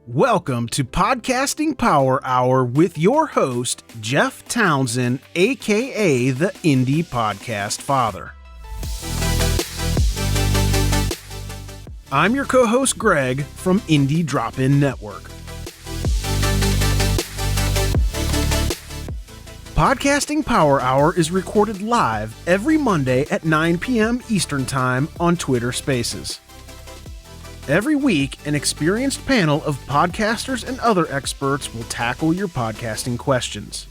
Welcome to Podcasting Power Hour with your host, Jeff Townsend, aka the Indie Podcast Father. I'm your co-host, Greg, from Indie Drop-In Network. Podcasting Power Hour is recorded live every Monday at 9 p.m. Eastern Time on Twitter Spaces. Every week, an experienced panel of podcasters and other experts will tackle your podcasting questions.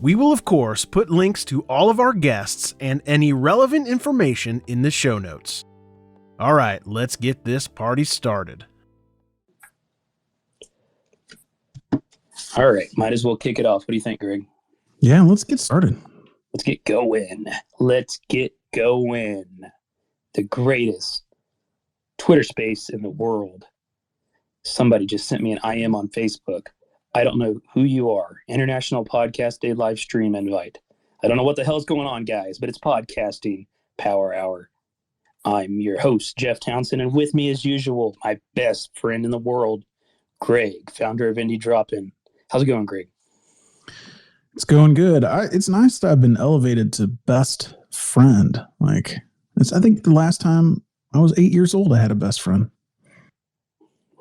We will, of course, put links to all of our guests and any relevant information in the show notes. All right, let's get this party started. All right, might as well kick it off. What do you think, Greg? Yeah, let's get started. Let's get going. Let's get going. The greatest Twitter space in the world. Somebody just sent me an IM on Facebook. I don't know who you are. International Podcast Day live stream invite. I don't know what the hell's going on, guys, but it's Podcasting Power Hour. I'm your host, Jeff Townsend, and with me as usual, my best friend in the world, Greg, founder of Indie Drop-In. How's it going, Greg? It's going good. It's nice that I've been elevated to best friend. I think the last time I was 8 years old, I had a best friend.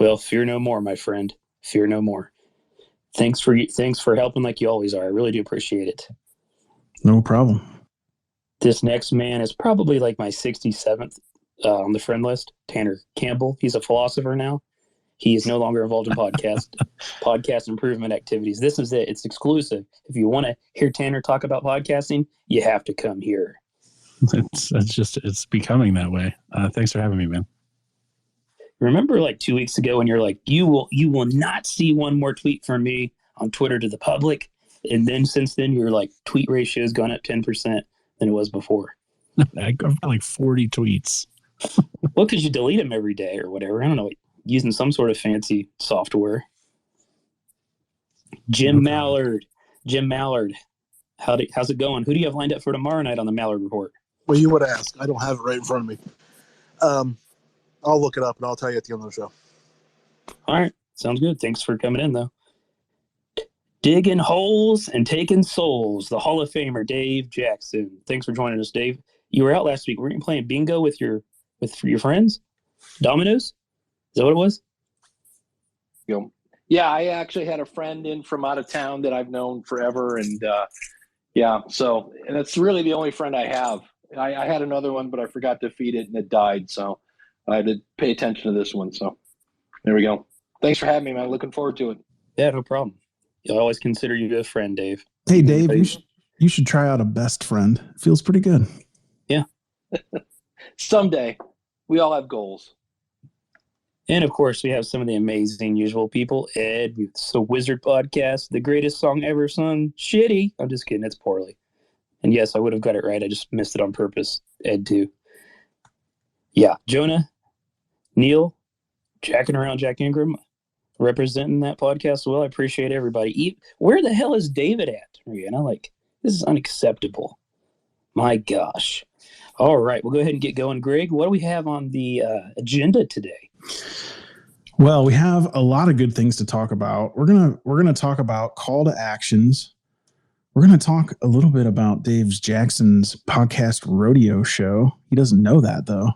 Well, fear no more, my friend. Fear no more. Thanks for helping like you always are. I really do appreciate it. No problem. This next man is probably like my 67th on the friend list. Tanner Campbell. He's a philosopher now. He is no longer involved in podcast improvement activities. This is it. It's exclusive. If you want to hear Tanner talk about podcasting, you have to come here. It's becoming that way. Thanks for having me, man. Remember like 2 weeks ago when you're like, you will not see one more tweet from me on Twitter to the public. And then since then, your like tweet ratio has gone up 10% than it was before. I've got like 40 tweets. Well, because you delete them every day or whatever. I don't know, using some sort of fancy software. Jim Mallard. How's it going? Who do you have lined up for tomorrow night on the Mallard Report? Well, you would ask. I don't have it right in front of me. I'll look it up and I'll tell you at the end of the show. All right. Sounds good. Thanks for coming in, though. Digging holes and taking souls. The Hall of Famer, Dave Jackson. Thanks for joining us, Dave. You were out last week. Were you playing bingo with your friends? Dominoes? Is that what it was? Yeah, I actually had a friend in from out of town that I've known forever. And and that's really the only friend I have. I had another one, but I forgot to feed it and it died. So I had to pay attention to this one. So there we go. Thanks for having me, man. Looking forward to it. Yeah, no problem. You'll always consider you a friend, Dave. Hey, Dave, you should try out a best friend. It feels pretty good. Yeah. Someday. We all have goals. And of course, we have some of the amazing usual people. Ed, it's the Wizard Podcast, the greatest song ever sung. Shitty. I'm just kidding. It's poorly. And yes, I would have got it right. I just missed it on purpose. Ed, too. Yeah. Jonah, Neil, jacking around Jack Ingram, representing that podcast well. I appreciate everybody. Where the hell is David at? This is unacceptable. My gosh. All right. We'll go ahead and get going. Greg, what do we have on the agenda today? Well, we have a lot of good things to talk about. We're gonna talk about call to actions. We're gonna talk a little bit about Dave Jackson's podcast Rodeo Show. He doesn't know that though.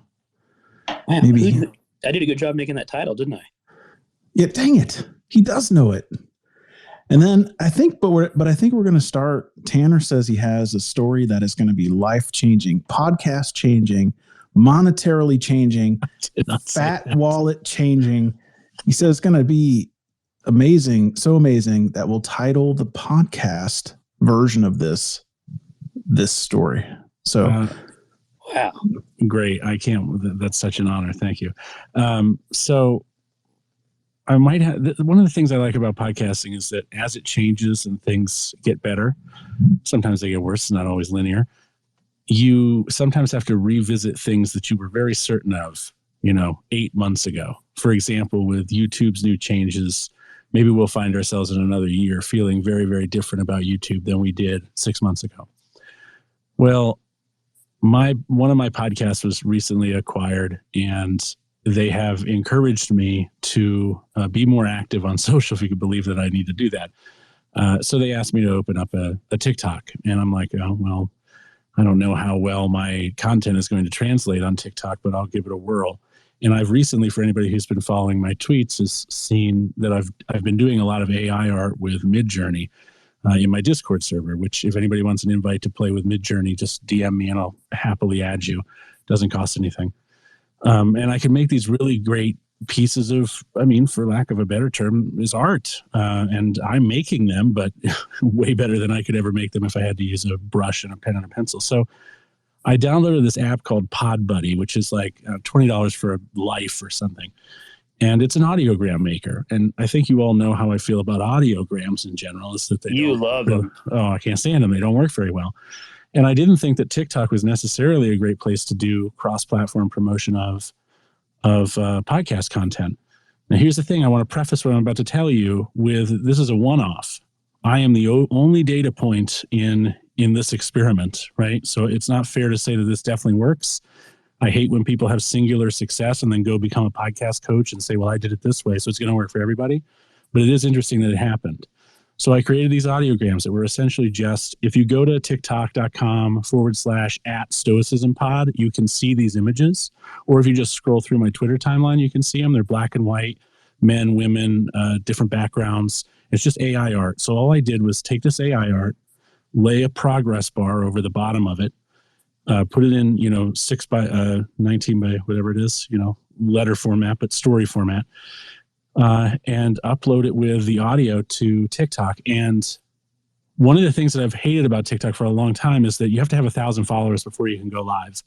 Man, maybe I did a good job making that title, didn't I? Yeah, dang it. He does know it. And then I think we're going to start. Tanner says he has a story that is going to be life-changing, podcast-changing, monetarily changing, fat wallet changing. He says it's going to be amazing, so amazing that we'll title the podcast version of this story. So, wow, great! I can't. That's such an honor. Thank you. So I might have one of the things I like about podcasting is that as it changes and things get better, sometimes they get worse. It's not always linear. You sometimes have to revisit things that you were very certain of, 8 months ago. For example, with YouTube's new changes, maybe we'll find ourselves in another year feeling very, very different about YouTube than we did 6 months ago. Well, one of my podcasts was recently acquired, and they have encouraged me to be more active on social, if you could believe that I need to do that. So they asked me to open up a TikTok, and I'm like, oh, well, I don't know how well my content is going to translate on TikTok, but I'll give it a whirl. And I've recently, for anybody who's been following my tweets, has seen that I've been doing a lot of AI art with Midjourney in my Discord server, which if anybody wants an invite to play with Midjourney, just DM me and I'll happily add you. Doesn't cost anything. And I can make these really great pieces of, I mean, for lack of a better term, is art. And I'm making them, but way better than I could ever make them if I had to use a brush and a pen and a pencil. So I downloaded this app called Pod Buddy, which is like $20 for a life or something. And it's an audiogram maker. And I think you all know how I feel about audiograms in general. Is that You love them. Oh, I can't stand them. They don't work very well. And I didn't think that TikTok was necessarily a great place to do cross-platform promotion of podcast content. Now, here's the thing. I want to preface what I'm about to tell you with, this is a one-off. I am the only data point in this experiment, right? So it's not fair to say that this definitely works. I hate when people have singular success and then go become a podcast coach and say, well, I did it this way, so it's going to work for everybody. But it is interesting that it happened. So I created these audiograms that were essentially just, if you go to tiktok.com/@stoicismpod, you can see these images. Or if you just scroll through my Twitter timeline, you can see them. They're black and white, men, women, different backgrounds. It's just AI art. So all I did was take this AI art, lay a progress bar over the bottom of it, put it in, 6 by 19 by whatever it is, letter format, but story format. And upload it with the audio to TikTok. And one of the things that I've hated about TikTok for a long time is that you have to have 1,000 followers before you can go live.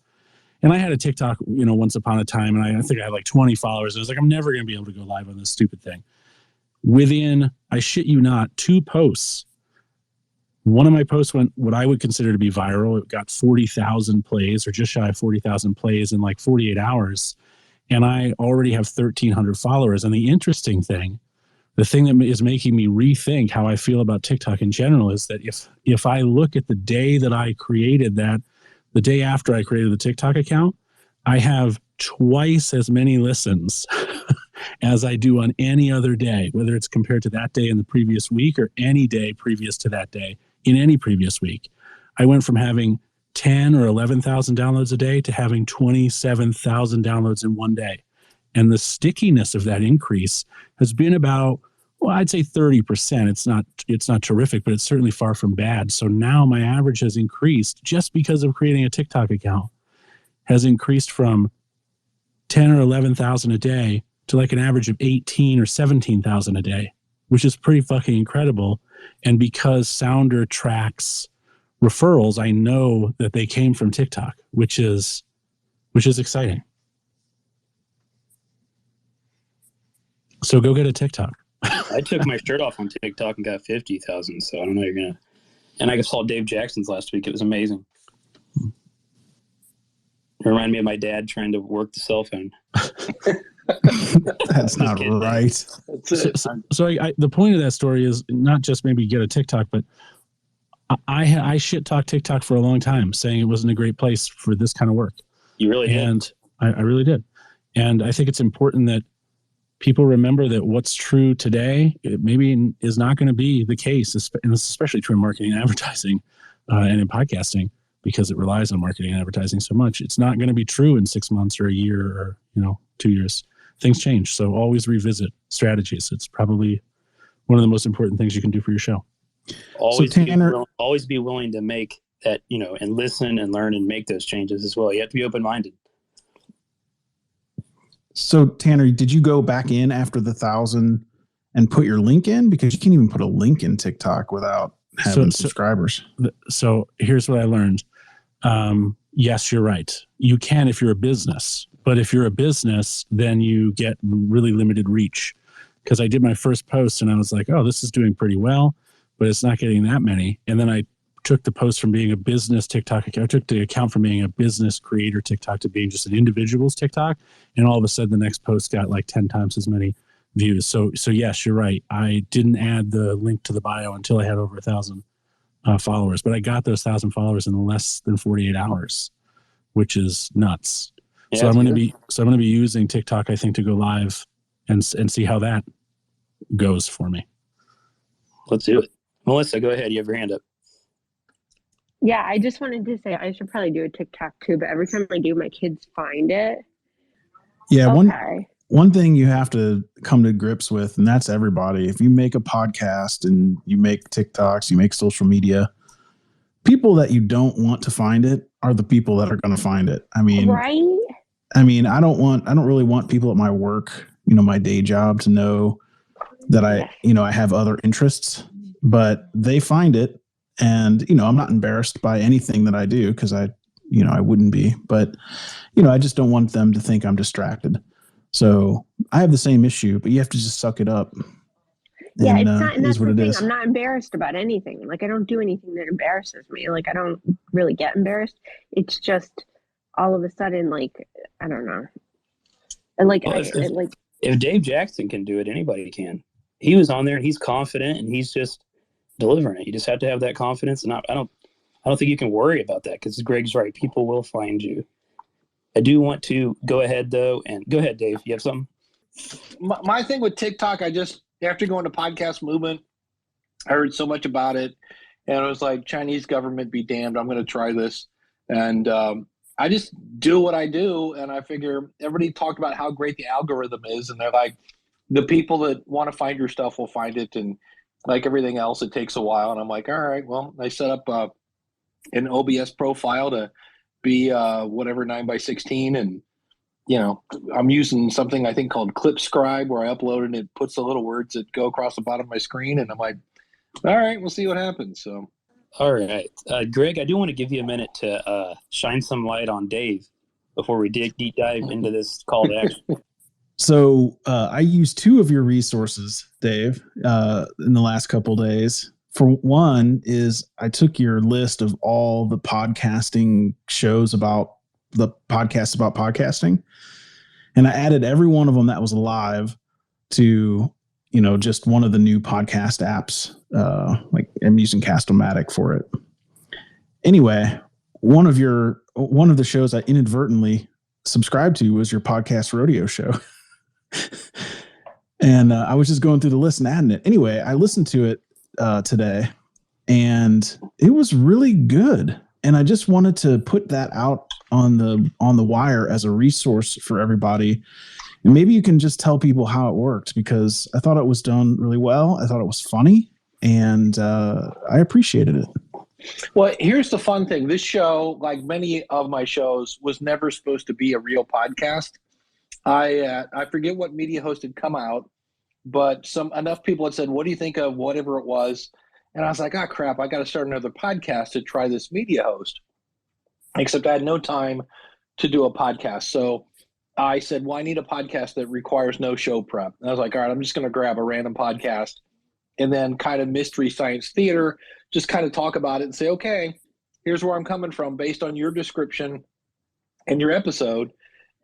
And I had a TikTok, once upon a time, and I think I had like 20 followers. And I was like, I'm never going to be able to go live on this stupid thing. Within, I shit you not, 2 posts, one of my posts went what I would consider to be viral. It got 40,000 plays, or just shy of 40,000 plays in like 48 hours. And I already have 1,300 followers. And the interesting thing, the thing that is making me rethink how I feel about TikTok in general, is that if I look at the day that I created that, the day after I created the TikTok account, I have twice as many listens as I do on any other day, whether it's compared to that day in the previous week or any day previous to that day in any previous week. I went from having 10 or 11,000 downloads a day to having 27,000 downloads in one day. And the stickiness of that increase has been about, well, I'd say 30%. It's not terrific, but it's certainly far from bad. So now my average has increased, just because of creating a TikTok account, has increased from 10 or 11,000 a day to like an average of 18 or 17,000 a day, which is pretty fucking incredible. And because Sounder tracks referrals, I know that they came from TikTok, which is exciting. So go get a TikTok. I took my shirt off on TikTok and got 50,000. So I don't know you're gonna. And I saw Dave Jackson's last week. It was amazing. It reminded me of my dad trying to work the cell phone. That's not kidding. right. So the point of that story is not just maybe get a TikTok, but I shit talked TikTok for a long time, saying it wasn't a great place for this kind of work. You really did? And I really did. And I think it's important that people remember that what's true today, it maybe is not going to be the case, and this is especially true in marketing and advertising and in podcasting, because it relies on marketing and advertising so much. It's not going to be true in 6 months or a year or 2 years. Things change. So always revisit strategies. It's probably one of the most important things you can do for your show. Always be willing to make that, and listen and learn and make those changes as well. You have to be open-minded. So Tanner, did you go back in after the 1,000 and put your link in? Because you can't even put a link in TikTok without having subscribers. So here's what I learned. Yes, you're right. You can if you're a business, but if you're a business, then you get really limited reach. Because I did my first post and I was like, oh, this is doing pretty well, but it's not getting that many. And then I took the post from being a business TikTok account. I took the account from being a business creator TikTok to being just an individual's TikTok. And all of a sudden the next post got like 10 times as many views. So yes, you're right. I didn't add the link to the bio until I had over 1,000 followers, but I got those 1,000 followers in less than 48 hours, which is nuts. Yeah, So I'm that's going to good. be using TikTok, I think, to go live and see how that goes for me. Let's do it. Melissa, go ahead. You have your hand up. Yeah, I just wanted to say I should probably do a TikTok too, but every time I do, my kids find it. Yeah, Okay. one thing you have to come to grips with, and that's everybody. If you make a podcast and you make TikToks, you make social media, people that you don't want to find it are the people that are going to find it. Right? I don't really want people at my work, my day job, to know that I have other interests, but they find it. And, I'm not embarrassed by anything that I do, because I wouldn't be, but, I just don't want them to think I'm distracted. So I have the same issue, but you have to just suck it up. Yeah, And, it's not, and it is that's what the it thing. is. I'm not embarrassed about anything. Like, I don't do anything that embarrasses me. Like, I don't really get embarrassed. It's just all of a sudden, like, I don't know. And like, Well, if Dave Jackson can do it, anybody can. He was on there and he's confident and he's just delivering it. You just have to have that confidence. And I don't think you can worry about that, because Greg's right. People will find you. I do want to go ahead though, and go ahead, Dave. You have something? My thing with TikTok, after going to podcast movement, I heard so much about it, and I was like, Chinese government be damned, I'm going to try this. And I just do what I do, and I figure everybody talked about how great the algorithm is, and they're like, the people that want to find your stuff will find it, and like everything else, it takes a while. And I'm like, all right, well, I set up an OBS profile to be whatever 9x16, and I'm using something I think called Clipscribe, where I upload it and it puts the little words that go across the bottom of my screen, and I'm like, all right, we'll see what happens. So, all right, Greg, I do want to give you a minute to shine some light on Dave before we deep dive into this call to action. So I used two of your resources, Dave, in the last couple of days. For one is I took your list of all the podcasting shows about the podcasts about podcasting, and I added every one of them that was live to, just one of the new podcast apps. Like I'm using Cast-O-Matic for it. Anyway, one of the shows I inadvertently subscribed to was your podcast Rodeo Show. And I was just going through the list and adding it. Anyway, I listened to it today, and it was really good. And I just wanted to put that out on the wire as a resource for everybody. And maybe you can just tell people how it worked, because I thought it was done really well. I thought it was funny, and I appreciated it. well, here's the fun thing. This show, like many of my shows, was never supposed to be a real podcast. I forget what media host had come out, but enough people had said, what do you think of whatever it was? And I was like, oh, crap, I got to start another podcast to try this media host. Except I had no time to do a podcast. So I said, well, I need a podcast that requires no show prep. And I was like, all right, I'm just going to grab a random podcast and then kind of mystery science theater, just kind of talk about it and say, okay, here's where I'm coming from based on your description and your episode.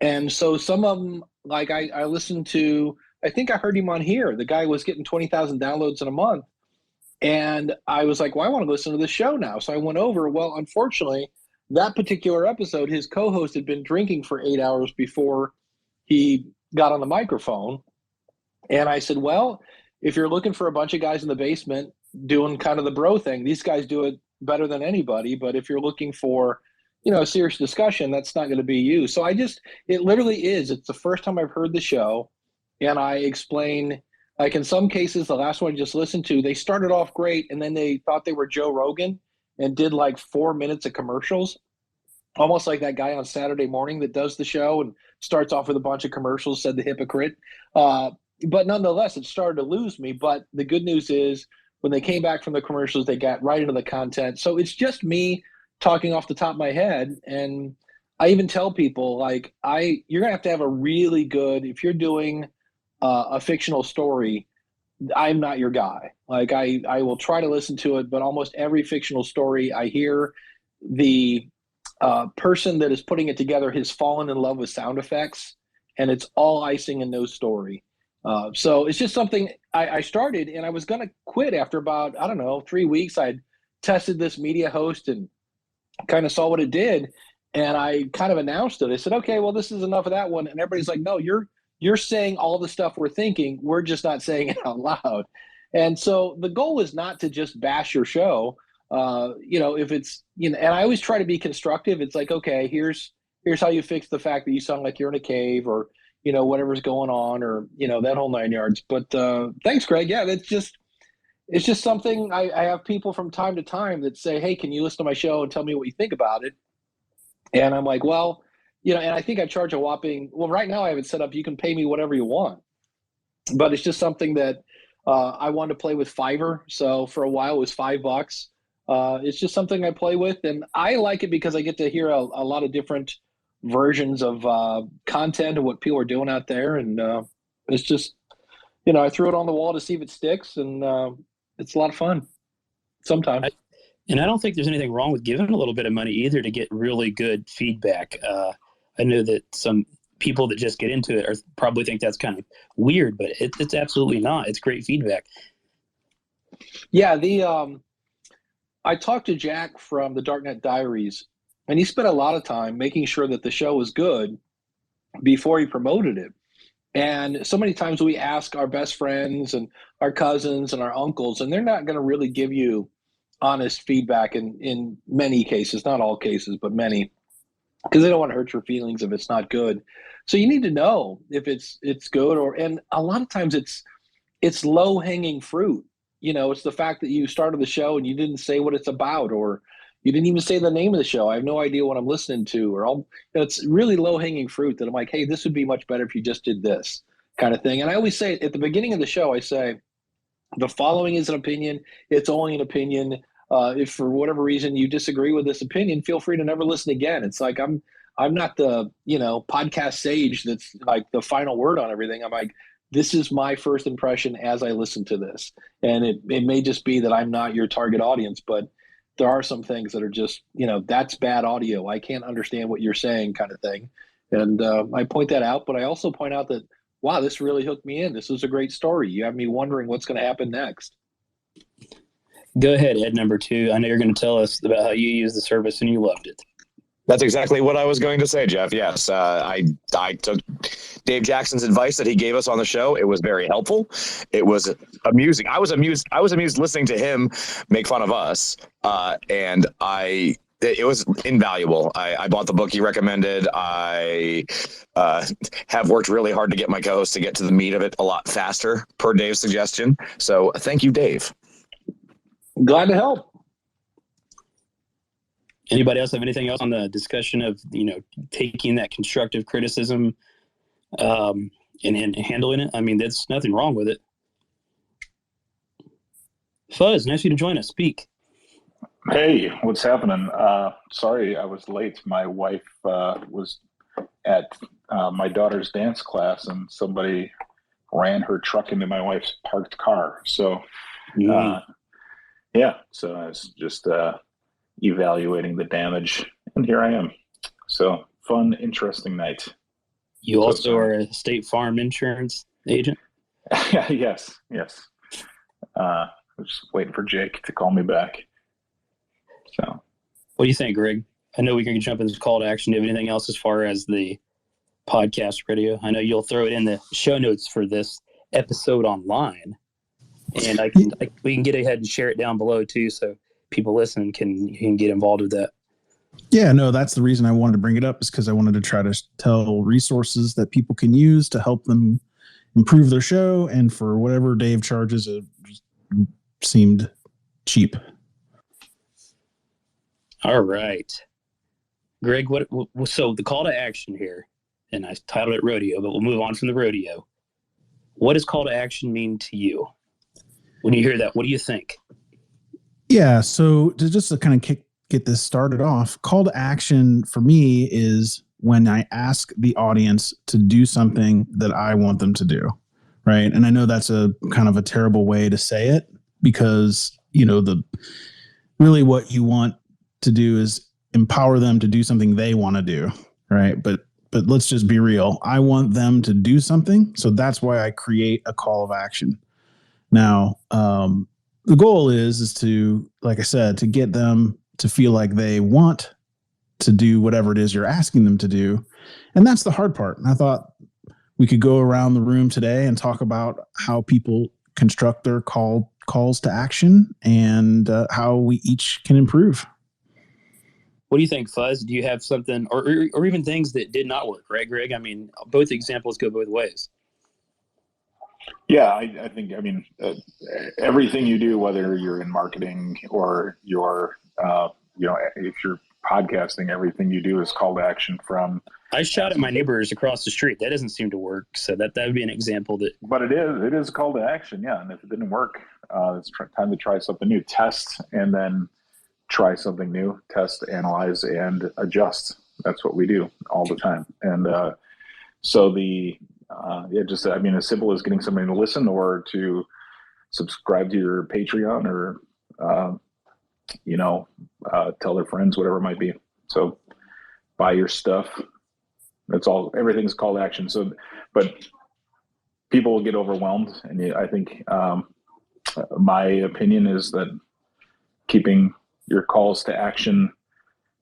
And so some of them, like I listened to, I think I heard him on here. The guy was getting 20,000 downloads in a month. And I was like, well, I want to listen to this show now. So I went over. Well, unfortunately, that particular episode, his co-host had been drinking for 8 hours before he got on the microphone. And I said, well, if you're looking for a bunch of guys in the basement doing kind of the bro thing, these guys do it better than anybody. But if you're looking for, a serious discussion, that's not going to be you. So it literally is. It's the first time I've heard the show. And I explain, like in some cases, the last one I just listened to, they started off great, and then they thought they were Joe Rogan and did like 4 minutes of commercials, almost like that guy on Saturday morning that does the show and starts off with a bunch of commercials, said the hypocrite. But nonetheless, it started to lose me. But the good news is when they came back from the commercials, they got right into the content. So it's just me talking off the top of my head. And I even tell people, like, you're going to have a really good, if you're doing a fictional story, I'm not your guy. Like I will try to listen to it, but almost every fictional story I hear, the person that is putting it together has fallen in love with sound effects, and it's all icing and no story. So it's just something I started, and I was going to quit after about, 3 weeks. I'd tested this media host and kind of saw what it did. And I kind of announced it. I said, okay, well, this is enough of that one. And everybody's like, no, you're saying all the stuff we're thinking. We're just not saying it out loud. And so the goal is not to just bash your show. If it's, and I always try to be constructive. It's like, okay, here's how you fix the fact that you sound like you're in a cave, or, whatever's going on, or, that whole 9 yards. But thanks, Greg. Yeah, it's just something I have people from time to time that say, hey, can you listen to my show and tell me what you think about it? And I'm like, well, and I think I charge a whopping, right now I have it set up, you can pay me whatever you want. But it's just something that I wanted to play with Fiverr. So for a while it was $5. It's just something I play with. And I like it because I get to hear a lot of different versions of content and what people are doing out there. And it's just, I threw it on the wall to see if it sticks. And it's a lot of fun sometimes. And I don't think there's anything wrong with giving a little bit of money either to get really good feedback. I know that some people that just get into it probably think that's kind of weird, but it's absolutely not. It's great feedback. Yeah, I talked to Jack from the Darknet Diaries, and he spent a lot of time making sure that the show was good before he promoted it. And so many times we ask our best friends and our cousins and our uncles, and they're not going to really give you honest feedback in many cases, not all cases, but many, because they don't want to hurt your feelings if it's not good. So you need to know if it's good, and a lot of times it's low hanging fruit. It's the fact that you started the show and you didn't say what it's about, or you didn't even say the name of the show. I have no idea what I'm listening to, or it's really low hanging fruit that I'm like, hey, this would be much better if you just did this kind of thing. And I always say at the beginning of the show, I say, the following is an opinion. It's only an opinion. If for whatever reason you disagree with this opinion, feel free to never listen again. It's like I'm not the podcast sage that's like the final word on everything. I'm like, this is my first impression as I listen to this, and it may just be that I'm not your target audience, but there are some things that are just that's bad audio. I can't understand what you're saying, kind of thing, and I point that out. But I also point out that wow, this really hooked me in. This was a great story. You have me wondering what's going to happen next. Go ahead, Ed, number 2. I know you're going to tell us about how you used the service and you loved it. That's exactly what I was going to say, Jeff. Yes, I took Dave Jackson's advice that he gave us on the show. It was very helpful. It was amusing. I was amused listening to him make fun of us, and it was invaluable. I bought the book he recommended. I have worked really hard to get my co-host to get to the meat of it a lot faster, per Dave's suggestion. So thank you, Dave. Glad to help. Anybody else have anything else on the discussion of taking that constructive criticism and handling it? I mean, there's nothing wrong with it. Fuzz, nice of you to join us. Speak. Hey, what's happening? Sorry I was late. My wife was at my daughter's dance class, and somebody ran her truck into my wife's parked car. So, so I was just evaluating the damage, and here I am. So, fun, interesting night. You also are a State Farm insurance agent? Yes. I'm just waiting for Jake to call me back. So, what do you think, Greg? I know we can jump into this call to action. Do you have anything else as far as the podcast radio? I know you'll throw it in the show notes for this episode online, and we can get ahead and share it down below too, so people listening can get involved with that. Yeah, no, that's the reason I wanted to bring it up, is because I wanted to try to tell resources that people can use to help them improve their show, and for whatever Dave charges, it seemed cheap. All right. Greg, so the call to action here, and I titled it Rodeo, but we'll move on from the rodeo. What does call to action mean to you? When you hear that, what do you think? Yeah, so to kind of get this started off, call to action for me is when I ask the audience to do something that I want them to do, right? And I know that's a kind of a terrible way to say it, because really what you want to do is empower them to do something they want to do, right? But let's just be real. I want them to do something, so that's why I create a call of action. Now, the goal is to, like I said, to get them to feel like they want to do whatever it is you're asking them to do. And that's the hard part. And I thought we could go around the room today and talk about how people construct their calls to action and how we each can improve. What do you think, Fuzz? Do you have something, or even things that did not work, right, Greg? I mean, both examples go both ways. Yeah, I think, everything you do, whether you're in marketing or you're, if you're podcasting, everything you do is call to action from. I shout at my neighbors across the street. That doesn't seem to work. So that would be an example that. But it is a call to action, yeah. And if it didn't work, it's time to try something new. Test and then try something new. Test, analyze, and adjust. That's what we do all the time. And so as simple as getting somebody to listen or to subscribe to your Patreon or tell their friends, whatever it might be. So buy your stuff. That's all. Everything's call to action. So, but people will get overwhelmed, and I think my opinion is that keeping your calls to action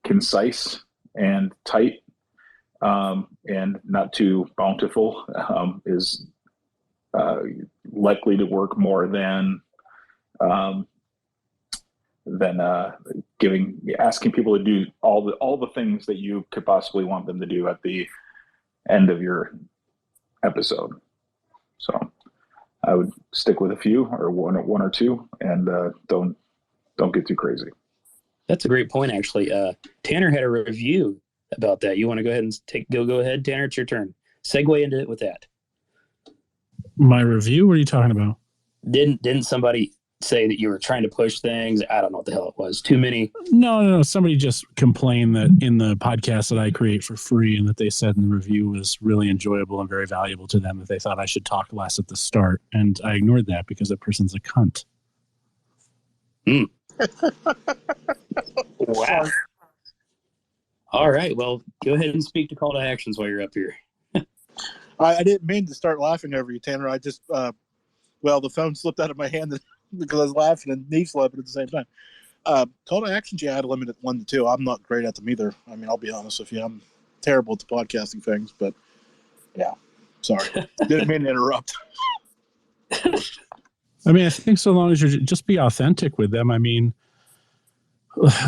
concise and tight and not too bountiful is likely to work more than asking people to do all the things that you could possibly want them to do at the end of your episode. So I would stick with a few or one or two, and don't get too crazy. That's a great point, actually. Tanner had a review about that. You want to go ahead and go ahead, Tanner? It's your turn. Segue into it with that. My review? What are you talking about? Didn't somebody say that you were trying to push things? I don't know what the hell it was. Too many. No. Somebody just complained that in the podcast that I create for free and that they said in the review was really enjoyable and very valuable to them, that they thought I should talk less at the start. And I ignored that because that person's a cunt. Wow. All right. Well, go ahead and speak to call to actions while you're up here. I didn't mean to start laughing over you, Tanner. I just, the phone slipped out of my hand because I was laughing and knee slapping at the same time. Call to actions, I'd limit it 1 to 2. I'm not great at them either. I mean, I'll be honest with you. I'm terrible at the podcasting things, but yeah, sorry. Didn't mean to interrupt. I mean, I think so long as you just be authentic with them. I mean,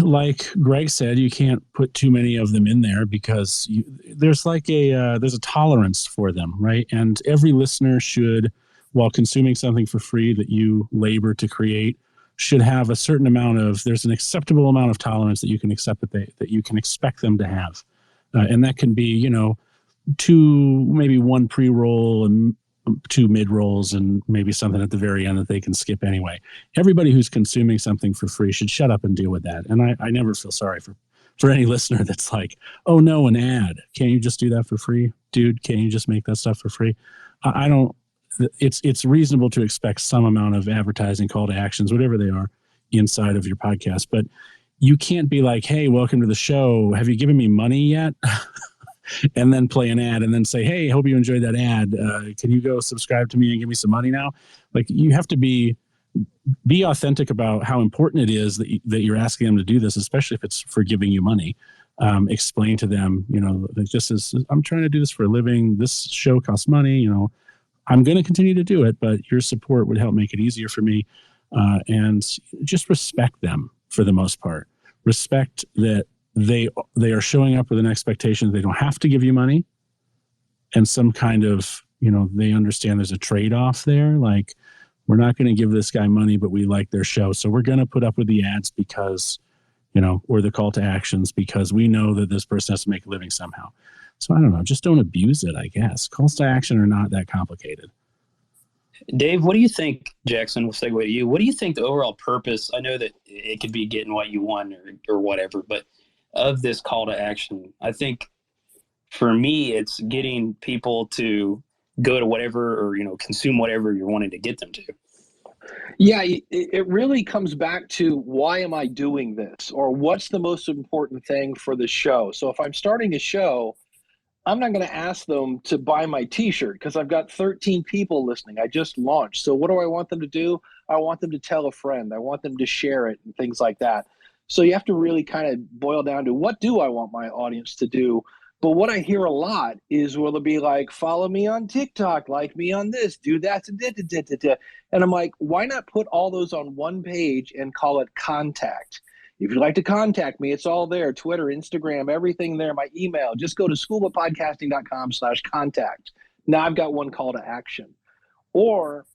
like Greg said, you can't put too many of them in there because there's a tolerance for them, right? And every listener should, while consuming something for free that you labor to create, should have a certain amount of, there's an acceptable amount of tolerance that you can accept that you can expect them to have. And that can be, maybe 1 pre-roll and 2 mid-rolls and maybe something at the very end that they can skip anyway. Everybody who's consuming something for free should shut up and deal with that. And I never feel sorry for any listener that's like, oh no, an ad. Can't you just do that for free? Dude, can't you just make that stuff for free? I don't, it's reasonable to expect some amount of advertising, call to actions, whatever they are, inside of your podcast. But you can't be like, hey, welcome to the show. Have you given me money yet? And then play an ad and then say, hey, hope you enjoyed that ad. Can you go subscribe to me and give me some money now? Like, you have to be authentic about how important it is that you're asking them to do this, especially if it's for giving you money. Explain to them, I'm trying to do this for a living. This show costs money. I'm going to continue to do it, but your support would help make it easier for me. And just respect them for the most part. Respect that they are showing up with an expectation they don't have to give you money, and some kind of, they understand there's a trade-off there. Like, we're not going to give this guy money, but we like their show, so we're going to put up with the ads because, or the call to actions because we know that this person has to make a living somehow. So I don't know, just don't abuse it, I guess. Calls to action are not that complicated. Dave, what do you think, Jackson, we'll segue to you. What do you think the overall purpose, I know that it could be getting what you want or whatever, but of this call to action? I think for me, it's getting people to go to whatever or, consume whatever you're wanting to get them to. Yeah, it really comes back to, why am I doing this? Or what's the most important thing for the show? So if I'm starting a show, I'm not going to ask them to buy my t-shirt because I've got 13 people listening. I just launched. So what do I want them to do? I want them to tell a friend. I want them to share it and things like that. So you have to really kind of boil down to, what do I want my audience to do? But what I hear a lot is, will it be like, follow me on TikTok, like me on this, do that, and I'm like, why not put all those on one page and call it contact? If you'd like to contact me, it's all there. Twitter, Instagram, everything there. My email, just go to schoolofpodcasting.com/contact. Now I've got one call to action. Or,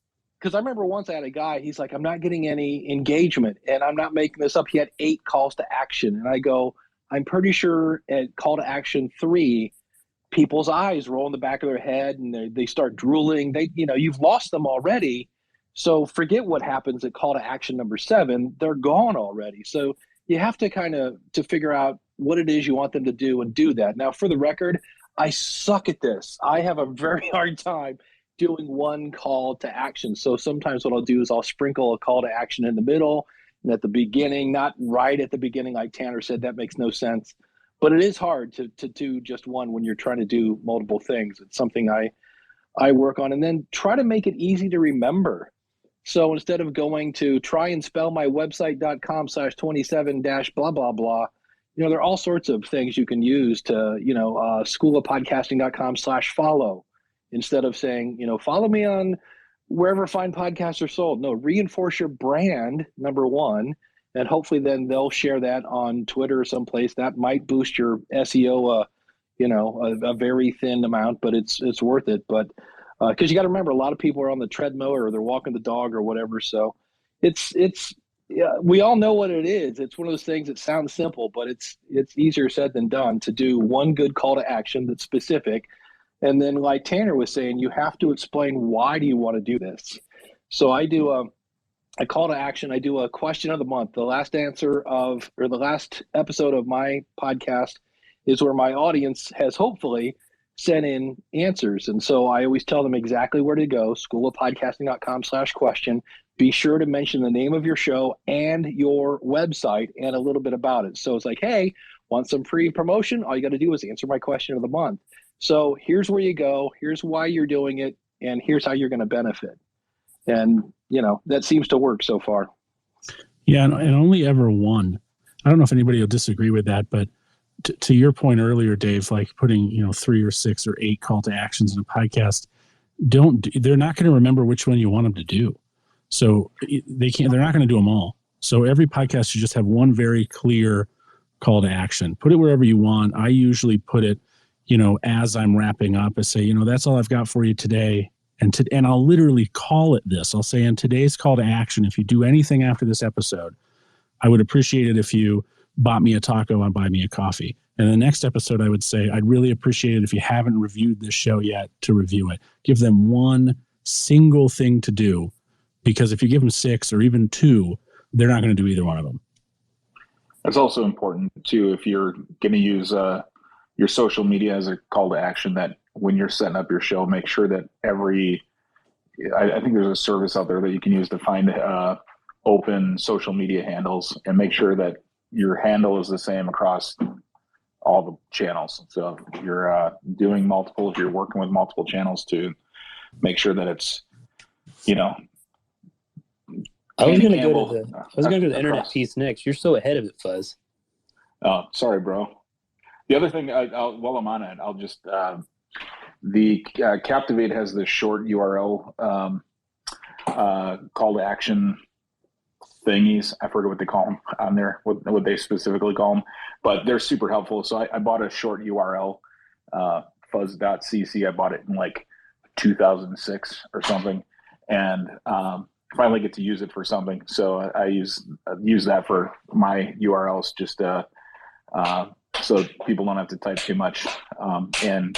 because I remember once I had a guy, he's like, I'm not getting any engagement, and I'm not making this up. He had 8 calls to action. And I go, I'm pretty sure at call to action 3, people's eyes roll in the back of their head and they start drooling. You've lost them already. So forget what happens at call to action number 7. They're gone already. So you have to to figure out what it is you want them to do and do that. Now, for the record, I suck at this. I have a very hard time doing one call to action. So sometimes what I'll do is I'll sprinkle a call to action in the middle and at the beginning, not right at the beginning, like Tanner said. That makes no sense. But it is hard to do just one when you're trying to do multiple things. It's something I work on, and then try to make it easy to remember. So instead of going to try and spell my website.com/27- blah, blah, blah, there are all sorts of things you can use to, schoolofpodcasting.com/follow. Instead of saying, follow me on wherever fine podcasts are sold. No, reinforce your brand, number one, and hopefully then they'll share that on Twitter or someplace. That might boost your SEO, a very thin amount, but it's worth it. But because you got to remember, a lot of people are on the treadmill or they're walking the dog or whatever. So we all know what it is. It's one of those things that sounds simple, but it's easier said than done to do one good call to action that's specific. And then, like Tanner was saying, you have to explain, why do you want to do this? So I do a call to action. I do a question of the month. The last episode of my podcast is where my audience has hopefully sent in answers. And so I always tell them exactly where to go, schoolofpodcasting.com/question. Be sure to mention the name of your show and your website and a little bit about it. So it's like, hey, want some free promotion? All you got to do is answer my question of the month. So here's where you go, here's why you're doing it, and here's how you're going to benefit. And, that seems to work so far. Yeah, and only ever one. I don't know if anybody will disagree with that, but to your point earlier, Dave, like putting, 3 or 6 or 8 call to actions in a podcast, they're not going to remember which one you want them to do. So they're not going to do them all. So every podcast should just have one very clear call to action. Put it wherever you want. I usually put it, as I'm wrapping up, I say, that's all I've got for you today. And I'll literally call it this. I'll say, in today's call to action, if you do anything after this episode, I would appreciate it if you bought me a taco and buy me a coffee. And the next episode, I would say, I'd really appreciate it if you haven't reviewed this show yet to review it. Give them one single thing to do, because if you give them 6 or even 2, they're not going to do either one of them. That's also important too, if you're going to use your social media as a call to action, that when you're setting up your show, make sure that I think there's a service out there that you can use to find open social media handles, and make sure that your handle is the same across all the channels. So if you're doing multiple, if you're working with multiple channels, to make sure that it's, I was going to go to the internet piece next. You're so ahead of it, Fuzz. Oh, sorry, bro. The other thing, while I'm on it, I'll just the Captivate has the short URL call to action thingies. I forget what they call them on there, what they specifically call them, but they're super helpful. So I bought a short URL, fuzz.cc. I bought it in like 2006 or something, and finally get to use it for something. So I use that for my URLs, just so people don't have to type too much. And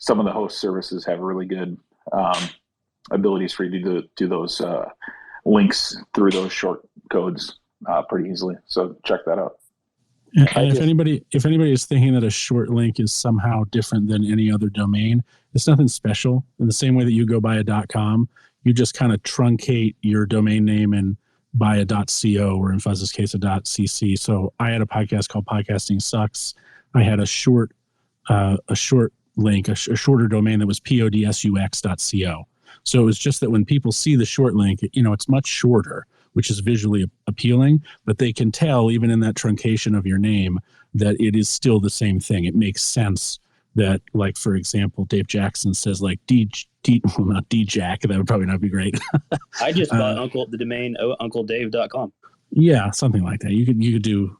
some of the host services have really good abilities for you to do those links through those short codes pretty easily. So check that out. And if anybody is thinking that a short link is somehow different than any other domain, it's nothing special. In the same way that you go buy a .com, you just kind of truncate your domain name and buy a .co, or in Fuzz's case, a .cc. So I had a podcast called Podcasting Sucks. I had a short link, a shorter domain that was podsux.co. So it was just that when people see the short link, it's much shorter. which is visually appealing, but they can tell even in that truncation of your name that it is still the same thing. It makes sense that, like, for example, Dave Jackson says like well, not D-Jack, that would probably not be great. I just bought the domain uncledave.com. Yeah, something like that. You could do,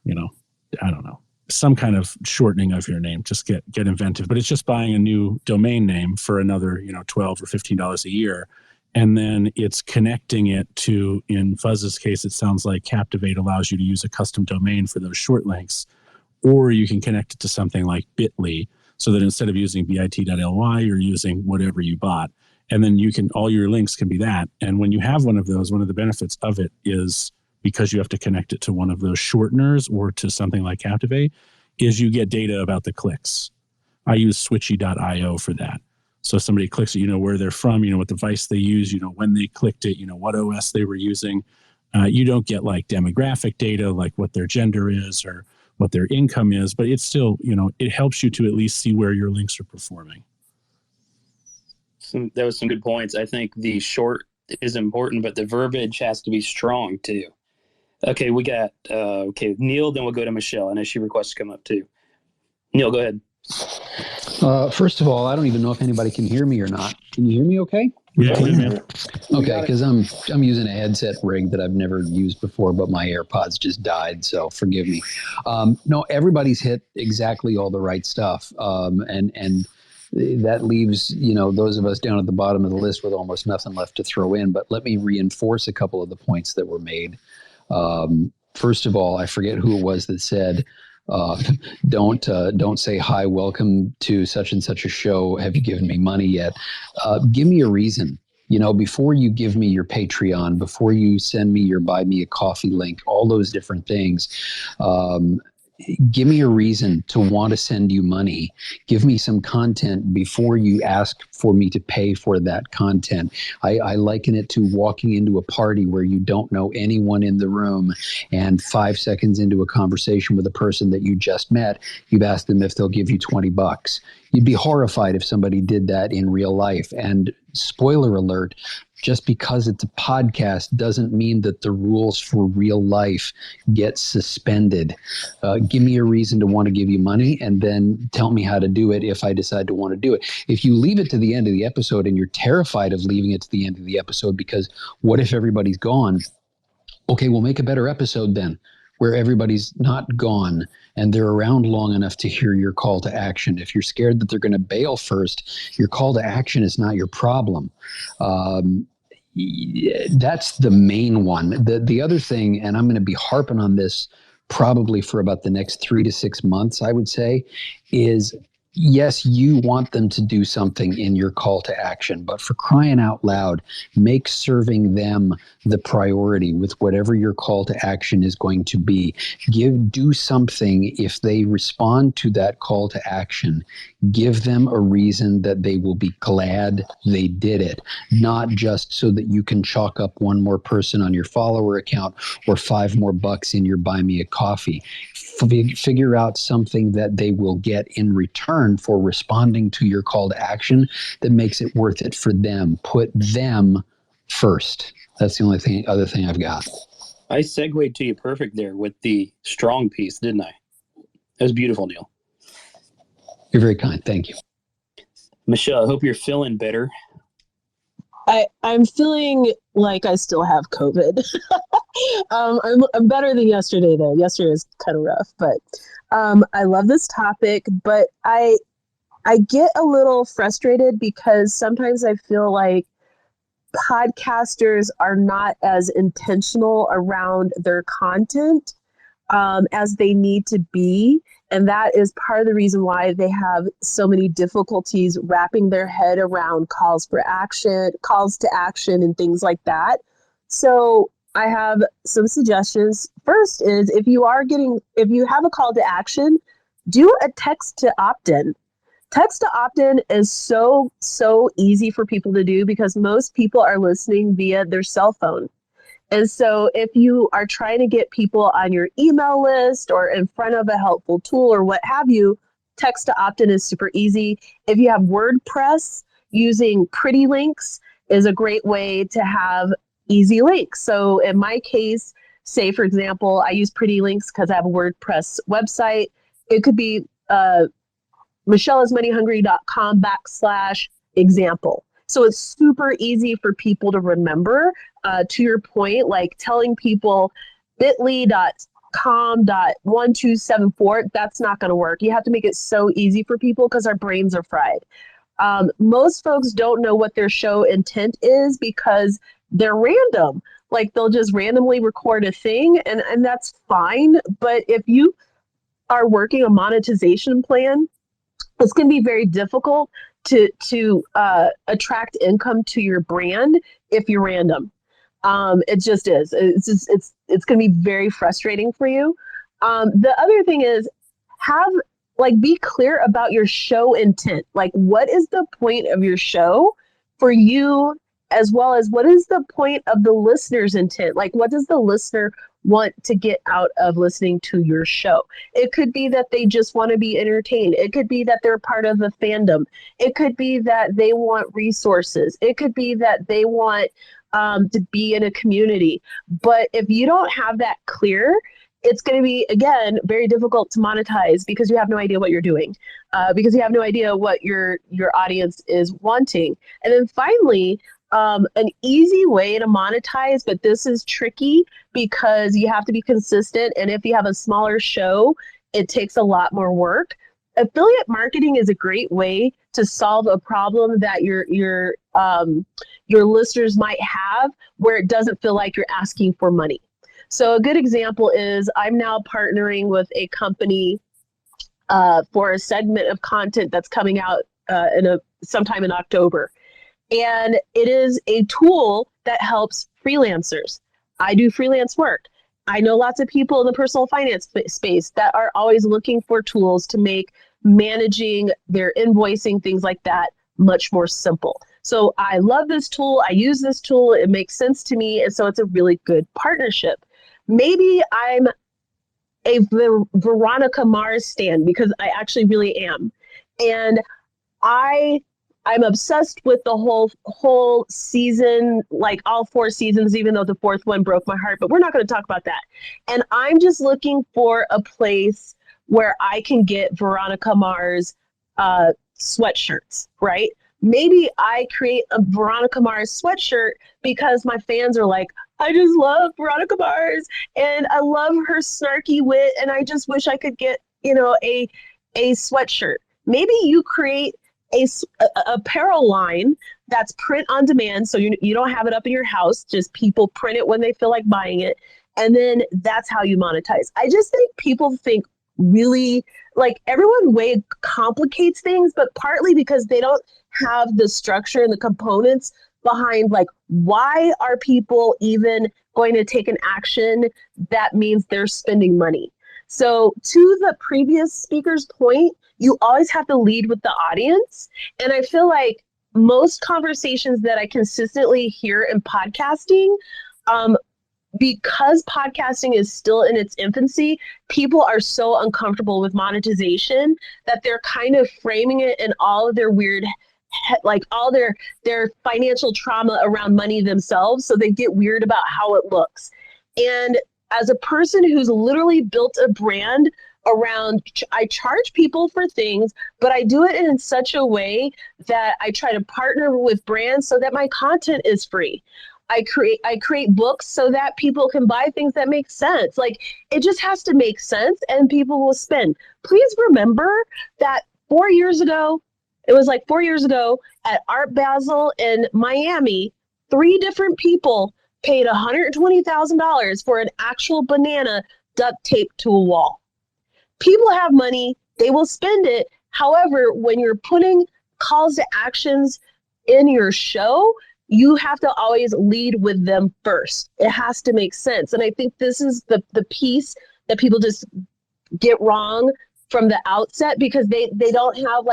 I don't know, some kind of shortening of your name. Just get inventive. But it's just buying a new domain name for another, $12 or $15 a year. And then it's connecting it to, in Fuzz's case, it sounds like Captivate allows you to use a custom domain for those short links, or you can connect it to something like Bitly, so that instead of using bit.ly, you're using whatever you bought. And then all your links can be that. And when you have one of those, one of the benefits of it is, because you have to connect it to one of those shorteners or to something like Captivate, is you get data about the clicks. I use switchy.io for that. So if somebody clicks it, where they're from, what device they use, when they clicked it, what OS they were using. You don't get like demographic data, like what their gender is or what their income is, but it's still, it helps you to at least see where your links are performing. That was some good points. I think the short is important, but the verbiage has to be strong too. Okay, we got Neil, then we'll go to Michelle. I know she requests to come up too. Neil, go ahead. First of all, I don't even know if anybody can hear me or not. Can you hear me okay? Yeah. Okay, because I'm using a headset rig that I've never used before, but my AirPods just died, so forgive me. No, everybody's hit exactly all the right stuff, and that leaves those of us down at the bottom of the list with almost nothing left to throw in. But let me reinforce a couple of the points that were made. First of all, I forget who it was that said, don't say hi, welcome to such and such a show. Have you given me money yet? Give me a reason. Before you give me your Patreon, before you send me your buy me a coffee link, all those different things. Give me a reason to want to send you money. Give me some content before you ask for me to pay for that content. I liken it to walking into a party where you don't know anyone in the room, and 5 seconds into a conversation with a person that you just met, you've asked them if they'll give you $20. You'd be horrified if somebody did that in real life. And spoiler alert, just because it's a podcast doesn't mean that the rules for real life get suspended. Give me a reason to want to give you money, and then tell me how to do it if I decide to want to do it. If you leave it to the end of the episode and you're terrified of leaving it to the end of the episode because what if everybody's gone? Okay, we'll make a better episode then, where everybody's not gone and they're around long enough to hear your call to action. If you're scared that they're going to bail first, your call to action is not your problem. That's the main one. The other thing, and I'm going to be harping on this probably for about the next 3 to 6 months, I would say, is yes, you want them to do something in your call to action, but for crying out loud, make serving them the priority with whatever your call to action is going to be. Do something. If they respond to that call to action, give them a reason that they will be glad they did it, not just so that you can chalk up one more person on your follower account or $5 more in your buy me a coffee. Figure out something that they will get in return for responding to your call to action that makes it worth it for them. Put them first. That's the only other thing I've got. I segued to you perfect there with the strong piece, didn't I? That was beautiful, Neil. You're very kind. Thank you. Michelle, I hope you're feeling better. I'm feeling like I still have COVID. I'm better than yesterday, though. Yesterday was kind of rough, but I love this topic. But I get a little frustrated because sometimes I feel like podcasters are not as intentional around their content as they need to be. And that is part of the reason why they have so many difficulties wrapping their head around calls to action and things like that. So I have some suggestions. First is if you have a call to action, do a text to opt-in. Text to opt-in is so easy for people to do because most people are listening via their cell phone. And so if you are trying to get people on your email list or in front of a helpful tool or what have you, text to opt-in is super easy. If you have WordPress, using pretty links is a great way to have easy links. So in my case, say, for example, I use Pretty Links because I have a WordPress website. It could be michelleismoneyhungry.com/example. So it's super easy for people to remember. To your point, like telling people bit.ly.com.1274, that's not going to work. You have to make it so easy for people because our brains are fried. Most folks don't know what their show intent is because they're random. Like they'll just randomly record a thing and that's fine. But if you are working a monetization plan, it's going to be very difficult to attract income to your brand if you're random. It just is. It's going to be very frustrating for you. The other thing is be clear about your show intent. Like, what is the point of your show for you, as well as what is the point of the listener's intent? Like, what does the listener want to get out of listening to your show? It could be that they just want to be entertained. It could be that they're part of a fandom. It could be that they want resources. It could be that they want to be in a community. But if you don't have that clear, it's going to be, again, very difficult to monetize because you have no idea what you're doing, because you have no idea what your audience is wanting. And then finally, an easy way to monetize, but this is tricky because you have to be consistent. And if you have a smaller show, it takes a lot more work. Affiliate marketing is a great way to solve a problem that your listeners might have where it doesn't feel like you're asking for money. So a good example is I'm now partnering with a company for a segment of content that's coming out sometime in October. And it is a tool that helps freelancers. I do freelance work. I know lots of people in the personal finance space that are always looking for tools to make managing their invoicing, things like that, much more simple. So I love this tool. I use this tool. It makes sense to me. And so it's a really good partnership. Maybe I'm a Veronica Mars stan because I actually really am. And I'm obsessed with the whole season, like all 4 seasons, even though the 4th one broke my heart, but we're not going to talk about that. And I'm just looking for a place where I can get Veronica Mars sweatshirts, right? Maybe I create a Veronica Mars sweatshirt because my fans are like, I just love Veronica Mars and I love her snarky wit and I just wish I could get, a sweatshirt. Maybe you create a apparel line that's print on demand, so you don't have it up in your house, just people print it when they feel like buying it, and then that's how you monetize. I just think people think really, like, everyone way complicates things, but partly because they don't have the structure and the components behind, like, why are people even going to take an action that means they're spending money? So to the previous speaker's point, you always have to lead with the audience. And I feel like most conversations that I consistently hear in podcasting, because podcasting is still in its infancy, people are so uncomfortable with monetization that they're kind of framing it in all of their weird, like all their financial trauma around money themselves. So they get weird about how it looks. And as a person who's literally built a brand around, I charge people for things, but I do it in such a way that I try to partner with brands so that my content is free. I create books so that people can buy things that make sense. Like, it just has to make sense and people will spend. Please remember that 4 years ago, at Art Basel in Miami, 3 different people paid $120,000 for an actual banana duct taped to a wall. People have money, they will spend it. However, when you're putting calls to actions in your show, you have to always lead with them first. It has to make sense. And I think this is the piece that people just get wrong from the outset, because they don't have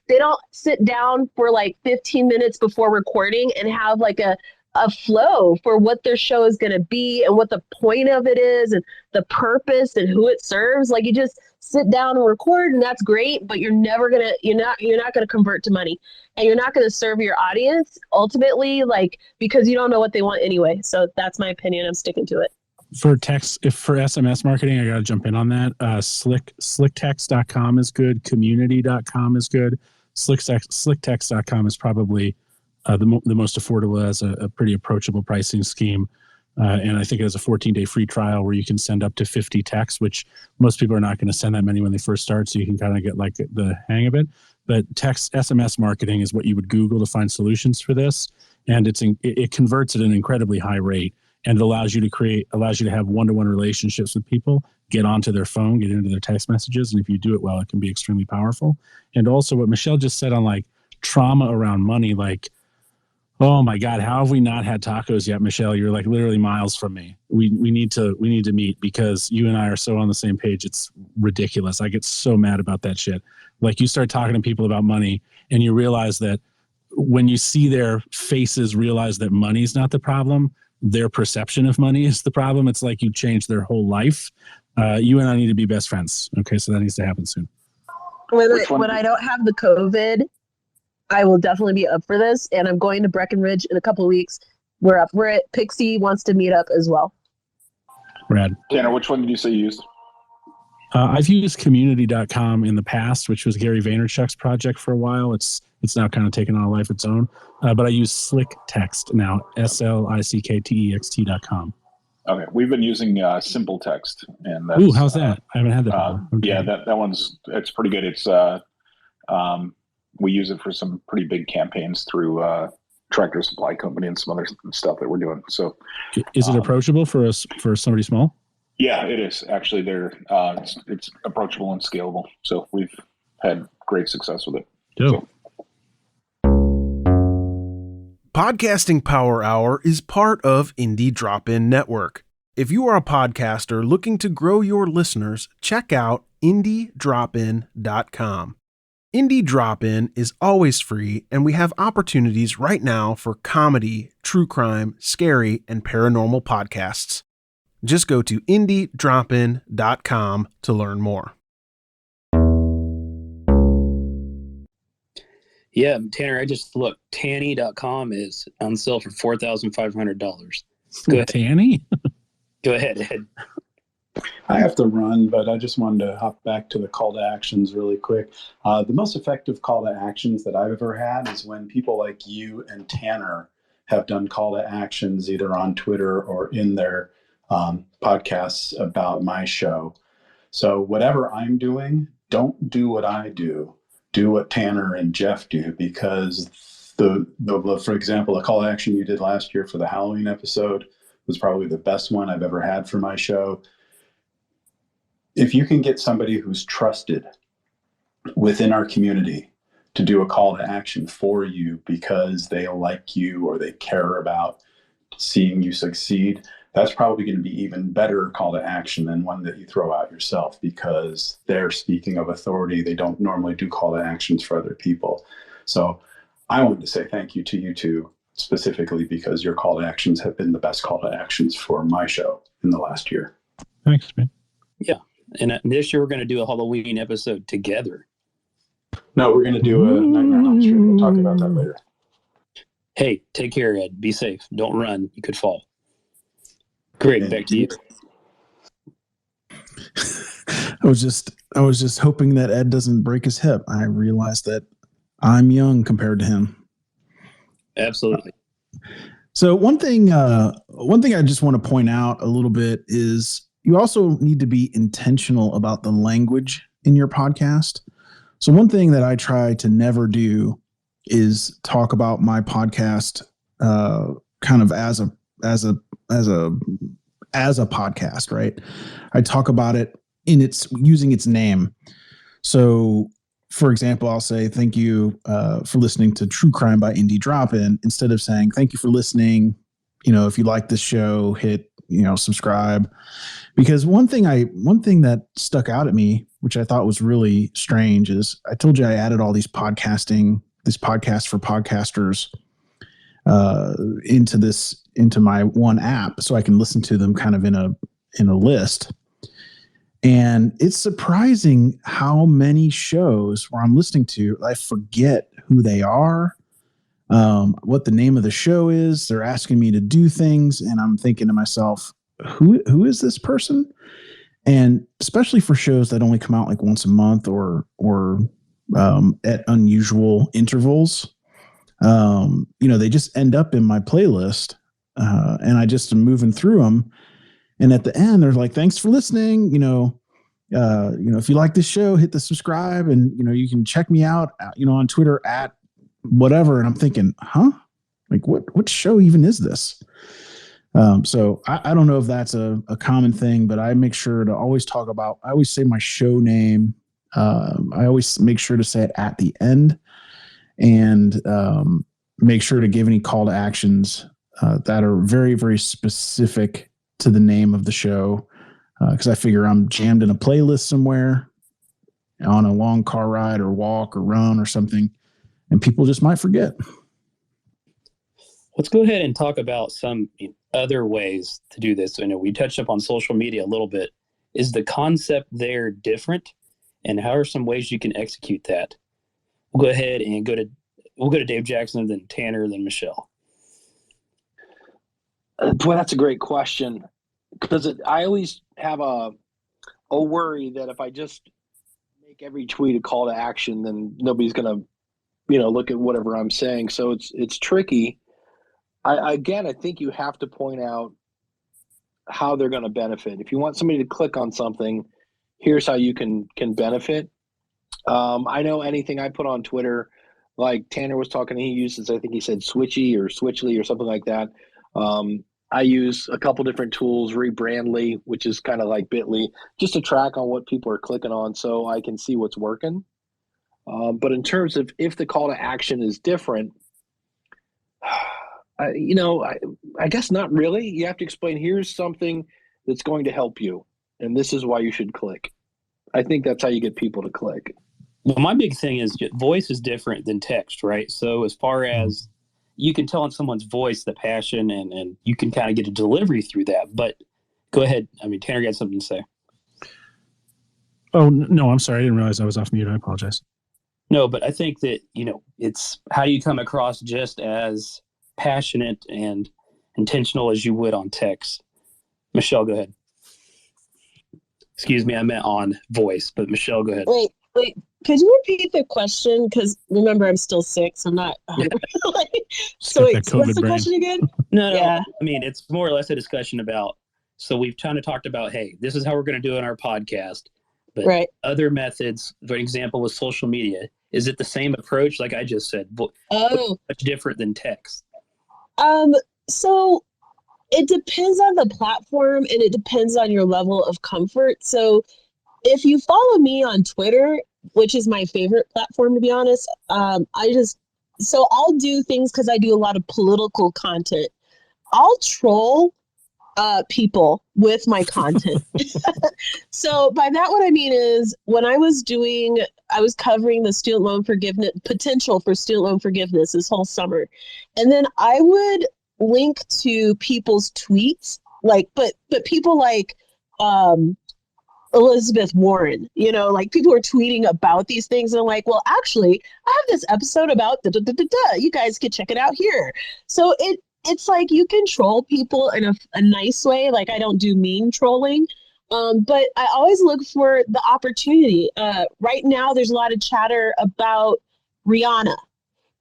they don't sit down for like 15 minutes before recording and have like a a flow for what their show is going to be and what the point of it is and the purpose and who it serves. Like, you just sit down and record, and that's great, but you're not going to convert to money, and you're not going to serve your audience ultimately, like, because you don't know what they want anyway. So that's my opinion. I'm sticking to it. For text, if for SMS marketing, I got to jump in on that. Slicktext.com is good. Community.com is good. Slicktext.com is probably the most affordable, as a pretty approachable pricing scheme. And I think it has a 14-day free trial where you can send up to 50 texts, which most people are not going to send that many when they first start. So you can kind of get like the hang of it. But text SMS marketing is what you would Google to find solutions for this. And it converts at an incredibly high rate, and it allows you to have one-to-one relationships with people, get onto their phone, get into their text messages. And if you do it well, it can be extremely powerful. And also what Michelle just said on like trauma around money, like, oh my God, how have we not had tacos yet, Michelle? You're like literally miles from me. We need to meet, because you and I are so on the same page. It's ridiculous. I get so mad about that shit. Like, you start talking to people about money and you realize that when you see their faces realize that money's not the problem, their perception of money is the problem. It's like you change their whole life. You and I need to be best friends. Okay, so that needs to happen soon. When I don't have the COVID, I will definitely be up for this, and I'm going to Breckenridge in a couple of weeks. We're up for it. Pixie wants to meet up as well. Rad. Tanner, which one did you say you used? I've used community.com in the past, which was Gary Vaynerchuk's project for a while. It's now kind of taken on a life of its own. But I use Slick Text now, SLICKTEXT.com. Okay, we've been using Simple Text, and that's, ooh, how's that? I haven't had that before. Okay. Yeah, that it's pretty good. It's we use it for some pretty big campaigns through Tractor Supply Company and some other stuff that we're doing. So, is it approachable for somebody small? Yeah, it is actually. It's approachable and scalable. So we've had great success with it. Dope. Podcasting Power Hour is part of Indie Drop-In Network. If you are a podcaster looking to grow your listeners, check out IndieDropIn.com. Indie Drop-In is always free, and we have opportunities right now for comedy, true crime, scary, and paranormal podcasts. Just go to IndieDropIn.com to learn more. Yeah, Tanner, I just looked. Tanny.com is on sale for $4,500. Go ahead. Tanny? Go ahead, Ed. I have to run, but I just wanted to hop back to the call to actions really quick. The most effective call to actions that I've ever had is when people like you and Tanner have done call to actions either on Twitter or in their podcasts about my show. So whatever I'm doing, don't do what I do. Do what Tanner and Jeff do, because the for example, the call to action you did last year for the Halloween episode was probably the best one I've ever had for my show. If you can get somebody who's trusted within our community to do a call to action for you because they like you or they care about seeing you succeed, that's probably going to be even better call to action than one that you throw out yourself, because they're speaking of authority. They don't normally do call to actions for other people. So I wanted to say thank you to you two specifically, because your call to actions have been the best call to actions for my show in the last year. Thanks, man. Yeah. And this year we're going to do a Halloween episode together. No, we're going to do a Nightmare on Elm Street. We'll talk about that later. Hey, take care, Ed. Be safe. Don't run. You could fall. Great. Back to you. I was just hoping that Ed doesn't break his hip. I realized that I'm young compared to him. Absolutely. So one thing I just want to point out a little bit is you also need to be intentional about the language in your podcast. So one thing that I try to never do is talk about my podcast kind of as a podcast, right? I talk about it in its using its name. So, for example, I'll say thank you for listening to True Crime by Indie Drop-In, instead of saying thank you for listening. You know, if you like this show, hit subscribe. Because one thing that stuck out at me, which I thought was really strange, is I told you I added all these podcasts for podcasters into my one app so I can listen to them kind of in a list. And it's surprising how many shows where I'm listening to, I forget who they are, what the name of the show is. They're asking me to do things, and I'm thinking to myself, who is this person? And especially for shows that only come out like once a month or at unusual intervals, they just end up in my playlist, and I just am moving through them. And at the end, they're like, "Thanks for listening. If you like this show, hit the subscribe, and you can check me out, on Twitter at whatever." And I'm thinking, huh? Like, what show even is this? So I don't know if that's a common thing, but I make sure to always I always say my show name. I always make sure to say it at the end, and make sure to give any call to actions that are very, very specific to the name of the show. Because I figure I'm jammed in a playlist somewhere on a long car ride or walk or run or something, and people just might forget. Let's go ahead and talk about some other ways to do this. I know we touched up on social media a little bit. Is the concept there different? And how are some ways you can execute that? We'll go ahead and we'll go to Dave Jackson, then Tanner, then Michelle. Boy, that's a great question. Because I always have a worry that if I just make every tweet a call to action, then nobody's going to, look at whatever I'm saying. So it's tricky. I think you have to point out how they're going to benefit. If you want somebody to click on something, here's how you can benefit. I know anything I put on Twitter, like Tanner was talking, he uses, I think he said Switchy or Switchly or something like that. I use a couple different tools, Rebrandly, which is kind of like Bitly, just to track on what people are clicking on so I can see what's working. But in terms of if the call to action is different, I guess not really. You have to explain, here's something that's going to help you, and this is why you should click. I think that's how you get people to click. Well, my big thing is voice is different than text, right? So as far as you can tell in someone's voice the passion, and you can kind of get a delivery through that. But go ahead. I mean, Tanner got something to say. Oh, no, I'm sorry. I didn't realize I was off mute. I apologize. No, but I think that, it's how you come across just as passionate and intentional as you would on text. Michelle, go ahead. Excuse me, I meant on voice, but Michelle, go ahead. Wait. Could you repeat the question? Because remember, I'm still sick, so I'm not. So what's the question again? No. Yeah. I mean, it's more or less a discussion about. So we've kind of talked about, hey, this is how we're going to do it on our podcast. But right. Other methods, for example, with social media, is it the same approach? Like I just said, much different than text. So it depends on the platform, and it depends on your level of comfort. So if you follow me on Twitter, which is my favorite platform, to be honest, I'll do things because I do a lot of political content. I'll troll people with my content. So by that, what I mean is when I was covering the student loan forgiveness, potential for student loan forgiveness this whole summer. And then I would link to people's tweets, but people like, Elizabeth Warren, like people are tweeting about these things. And I'm like, well, actually, I have this episode about you guys can check it out here. So it's like you can troll people in a nice way. Like I don't do mean trolling, but I always look for the opportunity. Right now, there's a lot of chatter about Rihanna.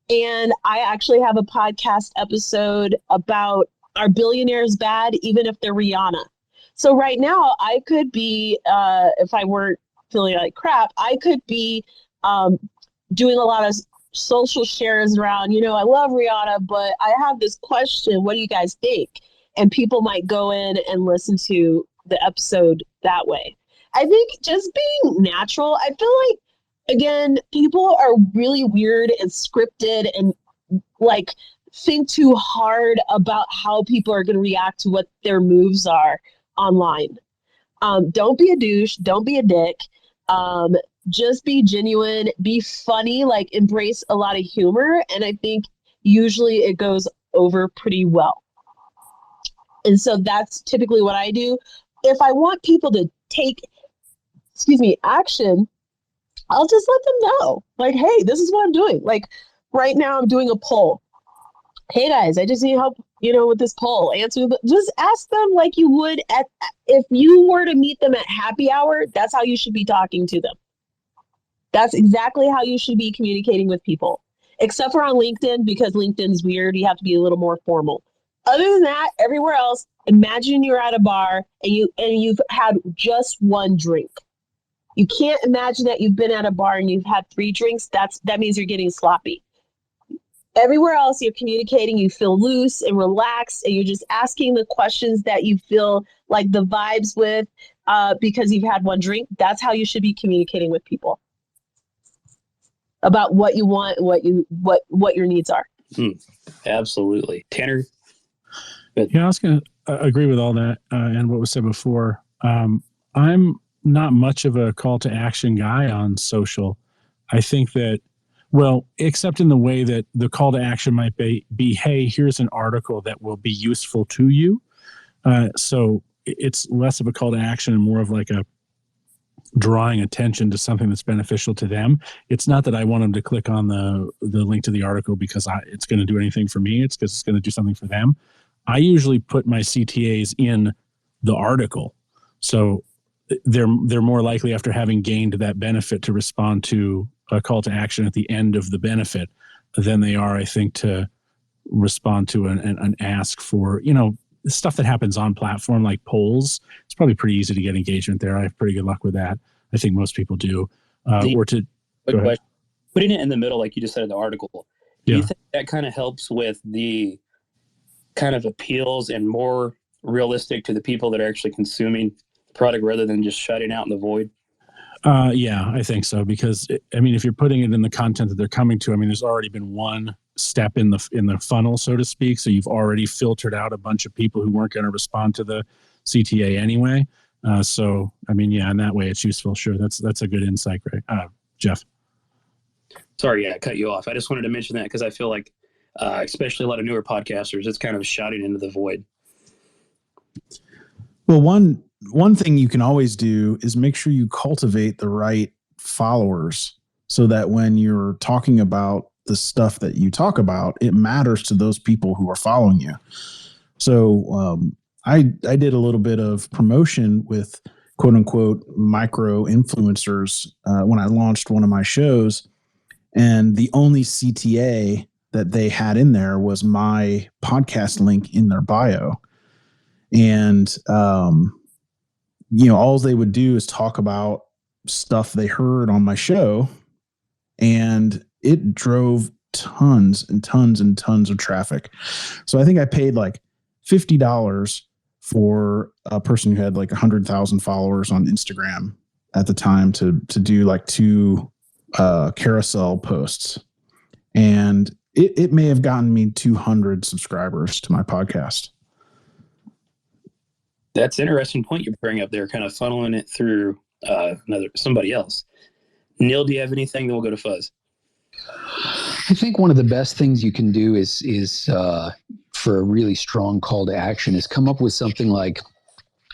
And I actually have a podcast episode about are billionaires bad, even if they're Rihanna? So right now I could be, if I weren't feeling like crap, I could be doing a lot of social shares around, I love Rihanna, but I have this question. What do you guys think? And people might go in and listen to the episode that way. I think just being natural, I feel like, again, people are really weird and scripted and think too hard about how people are going to react to what their moves are online. Don't be a douche. Don't be a dick. Just be genuine, be funny, embrace a lot of humor. And I think usually it goes over pretty well. And so that's typically what I do. If I want people to take, action, I'll just let them know. Like, hey, this is what I'm doing. Like right now I'm doing a poll. Hey guys, I just need help, with this poll. Just ask them like you would if you were to meet them at happy hour. That's how you should be talking to them. That's exactly how you should be communicating with people, except for on LinkedIn, because LinkedIn's weird. You have to be a little more formal. Other than that, everywhere else, imagine you're at a bar and you've had just one drink. You can't imagine that you've been at a bar and you've had 3 drinks. That means you're getting sloppy. Everywhere else, you're communicating, you feel loose and relaxed, and you're just asking the questions that you feel like the vibes with because you've had one drink. That's how you should be communicating with people about what you want, what your needs are. Absolutely. Tanner? Yeah, I was going to agree with all that and what was said before. I'm not much of a call to action guy on social. I think that, well, except in the way that the call to action might be, hey, here's an article that will be useful to you. So it's less of a call to action and more of like a drawing attention to something that's beneficial to them. It's not that I want them to click on the link to the article because it's going to do anything for me. It's because it's going to do something for them. I usually put my CTAs in the article. So they're more likely, after having gained that benefit, to respond to a call to action at the end of the benefit than they are, I think, to respond to an ask for, stuff that happens on platform like polls. It's probably pretty easy to get engagement there. I have pretty good luck with that. I think most people do. Putting it in the middle, like you just said in the article, do you think that kind of helps with the kind of appeals and more realistic to the people that are actually consuming the product rather than just shutting out in the void? Yeah, I think so, because if you're putting it in the content that they're coming to, there's already been one step in the funnel, so to speak. So you've already filtered out a bunch of people who weren't going to respond to the CTA anyway. In that way it's useful. Sure, that's a good insight, Greg. Jeff. Sorry, I cut you off. I just wanted to mention that because I feel like, especially a lot of newer podcasters, it's kind of shouting into the void. Well, one thing you can always do is make sure you cultivate the right followers so that when you're talking about the stuff that you talk about, it matters to those people who are following you. So I did a little bit of promotion with quote unquote micro influencers when I launched one of my shows, and the only CTA that they had in there was my podcast link in their bio. And, all they would do is talk about stuff they heard on my show, and it drove tons and tons and tons of traffic. So I think I paid like $50 for a person who had like 100,000 followers on Instagram at the time to do like 2 carousel posts. And it may have gotten me 200 subscribers to my podcast. That's an interesting point you bring up there, kind of funneling it through somebody else. Neil, do you have anything? Then we'll go to Fuzz. I think one of the best things you can do is for a really strong call to action is come up with something like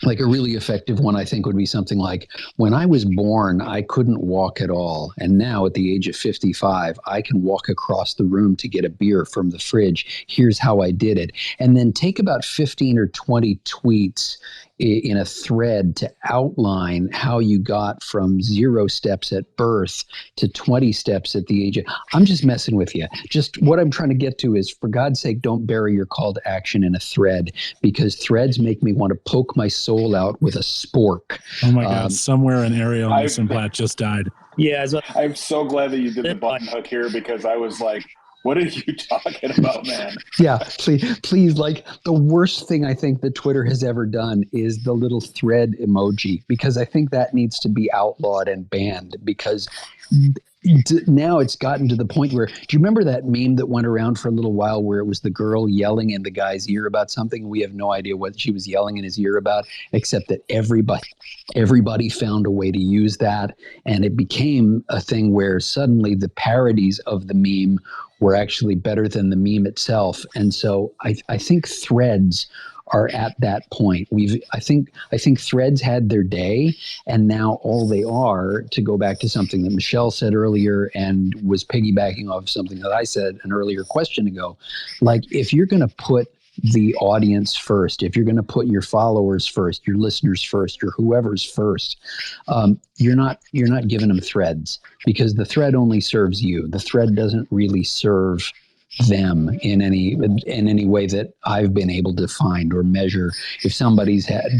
a really effective one. I think would be something like, when I was born, I couldn't walk at all. And now at the age of 55, I can walk across the room to get a beer from the fridge. Here's how I did it. And then take about 15 or 20 tweets in a thread to outline how you got from 0 steps at birth to 20 steps at the age of, I'm just messing with you. Just what I'm trying to get to is, for God's sake, don't bury your call to action in a thread, because threads make me want to poke my soul out with a spork. Oh my God, somewhere an Ariel Nissenblatt just died. Yeah. I'm so glad that you did the button hook here, because I was like, what are you talking about, man? Yeah, please. Like, the worst thing I think that Twitter has ever done is the little thread emoji, because I think that needs to be outlawed and banned, because now it's gotten to the point where, do you remember that meme that went around for a little while where it was the girl yelling in the guy's ear about something? We have no idea what she was yelling in his ear about, except that everybody found a way to use that. And it became a thing where suddenly the parodies of the meme were actually better than the meme itself. And so I think threads are at that point. I think threads had their day, and now all they are, to go back to something that Michelle said earlier and was piggybacking off something that I said an earlier question ago, like if you're going to put the audience first, if you're going to put your followers first, your listeners first, your whoever's first, you're not giving them threads, because the thread only serves you. The thread doesn't really serve them in any way that I've been able to find or measure. If somebody's had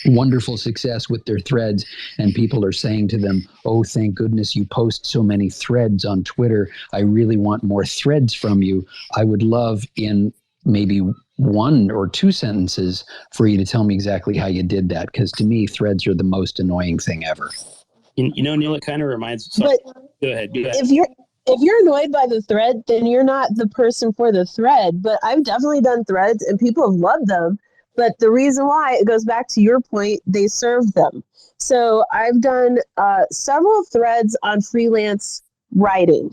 wonderful success with their threads and people are saying to them, oh, thank goodness you post so many threads on Twitter, I really want more threads from you, I would love, in maybe 1 or 2 sentences, for you to tell me exactly how you did that, because to me threads are the most annoying thing ever. You know, Neil, it kind of reminds me. Go ahead. If you're annoyed by the thread, then you're not the person for the thread. But I've definitely done threads and people have loved them. But the reason why, it goes back to your point, they serve them. So I've done several threads on freelance writing,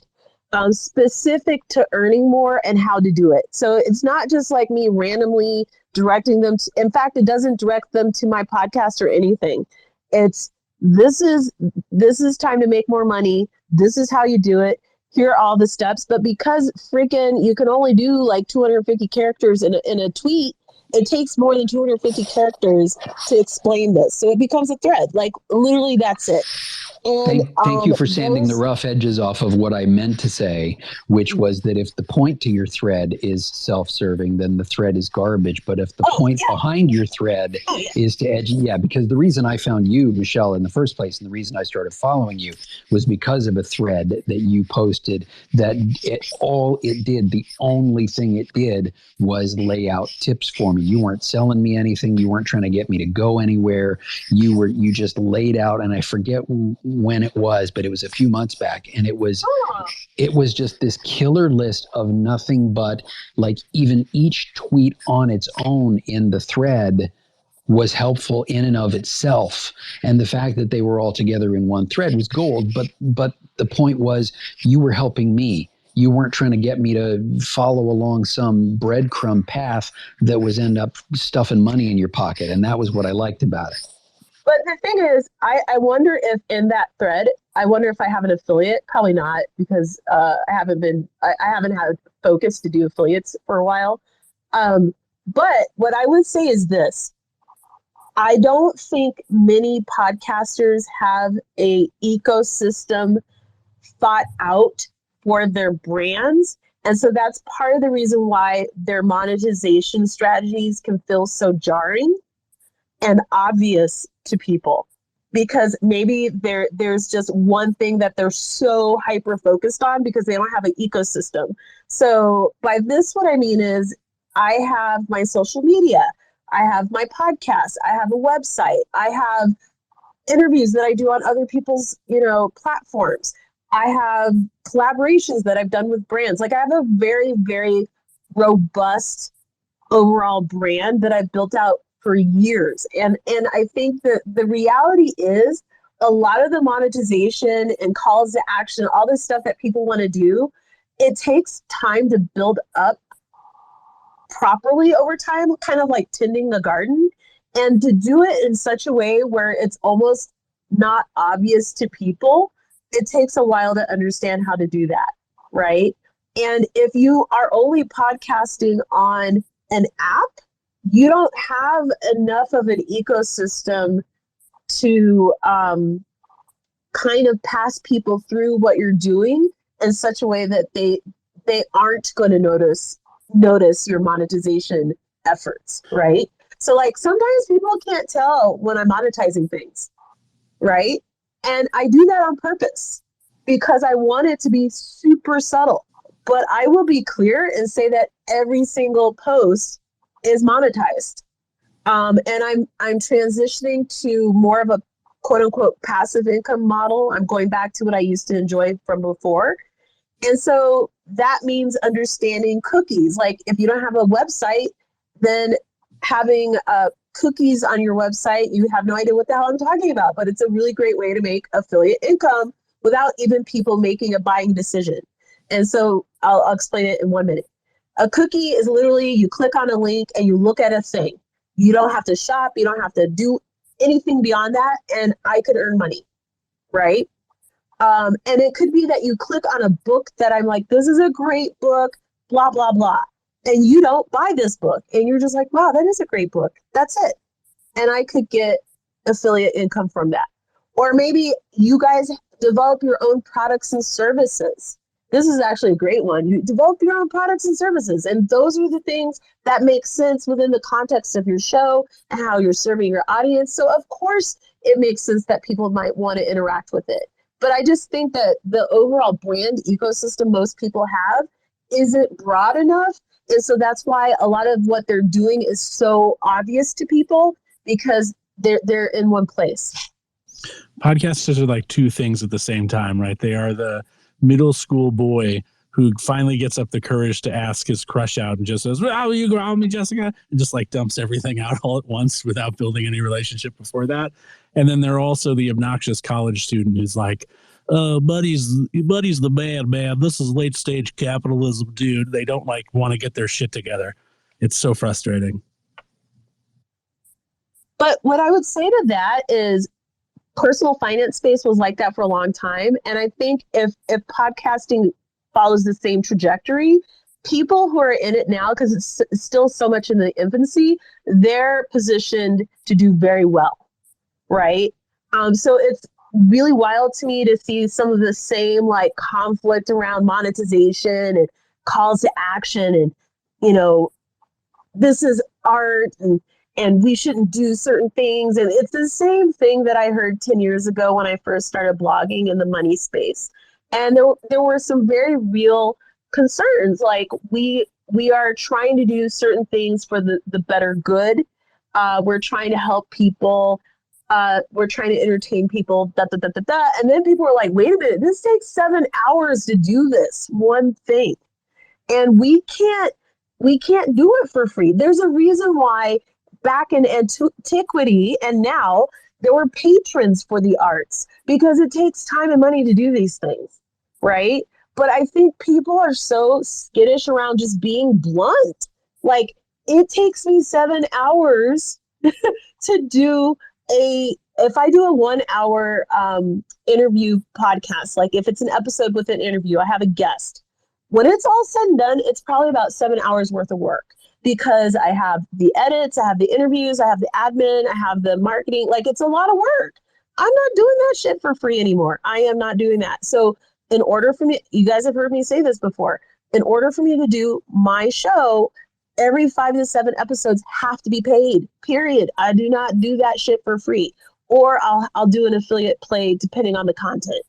specific to earning more and how to do it. So it's not just like me randomly directing them to, in fact, it doesn't direct them to my podcast or anything. It's this is time to make more money. This is how you do it. Here are all the steps. But because freaking you can only do like 250 characters in a tweet, it takes more than 250 characters to explain this. So it becomes a thread. Like literally that's it. And thank you for sanding the rough edges off of what I meant to say, which was that if the point to your thread is self-serving, then the thread is garbage. But if the point behind your thread is to edge, because the reason I found you, Michelle, in the first place, and the reason I started following you was because of a thread that you posted that the only thing it did was lay out tips for me. You weren't selling me anything. You weren't trying to get me to go anywhere. You just laid out, and I forget when it was, but it was a few months back, and it was just this killer list of nothing but, like, even each tweet on its own in the thread was helpful in and of itself. And the fact that they were all together in one thread was gold. But the point was, you were helping me. You weren't trying to get me to follow along some breadcrumb path that was end up stuffing money in your pocket. And that was what I liked about it. But the thing is, I wonder if in that thread, I wonder if I have an affiliate. Probably not, because I haven't had focus to do affiliates for a while. But what I would say is this. I don't think many podcasters have a ecosystem thought out for their brands. And so that's part of the reason why their monetization strategies can feel so jarring and obvious to people, because maybe there's just one thing that they're so hyper focused on because they don't have an ecosystem. So by this, what I mean is I have my social media, I have my podcast, I have a website, I have interviews that I do on other people's, platforms. I have collaborations that I've done with brands. Like I have a very, very robust overall brand that I've built out for years. And I think that the reality is a lot of the monetization and calls to action, all this stuff that people want to do, it takes time to build up properly over time, kind of like tending the garden, and to do it in such a way where it's almost not obvious to people. It takes a while to understand how to do that, right? And if you are only podcasting on an app, you don't have enough of an ecosystem to kind of pass people through what you're doing in such a way that they aren't going to notice your monetization efforts, right? So like sometimes people can't tell when I'm monetizing things, right? And I do that on purpose because I want it to be super subtle. But I will be clear and say that every single post is monetized. And I'm transitioning to more of a quote unquote passive income model. I'm going back to what I used to enjoy from before. And so that means understanding cookies. Like if you don't have a website, then having cookies on your website, you have no idea what the hell I'm talking about, but it's a really great way to make affiliate income without even people making a buying decision. And so I'll explain it in 1 minute. A cookie is literally you click on a link and you look at a thing. You don't have to shop. You don't have to do anything beyond that. And I could earn money, right? And it could be that you click on a book that I'm like, this is a great book, blah, blah, blah. And you don't buy this book. And you're just like, wow, that is a great book. That's it. And I could get affiliate income from that. Or maybe you guys develop your own products and services. This is actually a great one. You develop your own products and services. And those are the things that make sense within the context of your show and how you're serving your audience. So of course it makes sense that people might want to interact with it. But I just think that the overall brand ecosystem most people have isn't broad enough. And so that's why a lot of what they're doing is so obvious to people because they're in one place. Podcasters are like two things at the same time, right? They are the middle school boy who finally gets up the courage to ask his crush out and just says, well, will you go out with me, Jessica? And just like dumps everything out all at once without building any relationship before that. And then they're also the obnoxious college student who's like, buddy's the bad man. This is late stage capitalism, dude. They don't like want to get their shit together. It's so frustrating. But what I would say to that is personal finance space was like that for a long time. And I think if podcasting follows the same trajectory, people who are in it now, because it's still so much in the infancy, they're positioned to do very well, right? So it's really wild to me to see some of the same like conflict around monetization and calls to action and, you know, this is art and we shouldn't do certain things. And it's the same thing that I heard 10 years ago when I first started blogging in the money space. And there were some very real concerns. Like we are trying to do certain things for the better good. We're trying to help people. We're trying to entertain people, And then people are like, wait a minute, this takes 7 hours to do this one thing. And we can't do it for free. There's a reason why back in antiquity and now there were patrons for the arts because it takes time and money to do these things, right? But I think people are so skittish around just being blunt. Like it takes me 7 hours to do if I do a 1 hour interview podcast, like if it's an episode with an interview, I have a guest. When it's all said and done, it's probably about 7 hours worth of work because I have the edits, I have the interviews, I have the admin, I have the marketing. Like it's a lot of work. I'm not doing that shit for free anymore. I am not doing that. So in order for me, you guys have heard me say this before, in order for me to do my show, every 5 to 7 episodes have to be paid, period. I do not do that shit for free. Or I'll do an affiliate play depending on the content.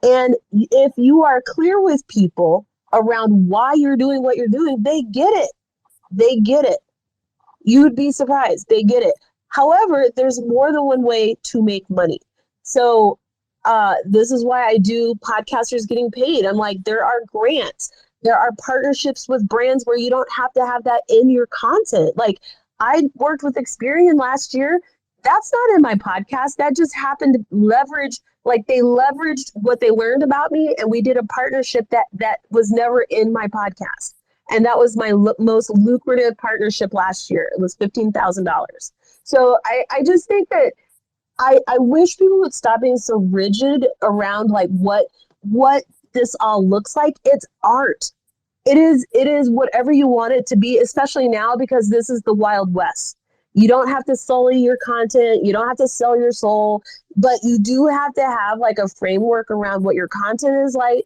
And if you are clear with people around why you're doing what you're doing, they get it. They get it. You'd be surprised. They get it. However, there's more than one way to make money. So this is why I do podcasters getting paid. I'm like, there are grants. There are partnerships with brands where you don't have to have that in your content. Like I worked with Experian last year. That's not in my podcast. That just happened to leverage, like they leveraged what they learned about me. And we did a partnership that was never in my podcast. And that was my most lucrative partnership last year. It was $15,000. So I just think that I wish people would stop being so rigid around like what this all looks like. It's art. It is whatever you want it to be, especially now because this is the Wild West. You don't have to sully your content. You don't have to sell your soul, but you do have to have like a framework around what your content is like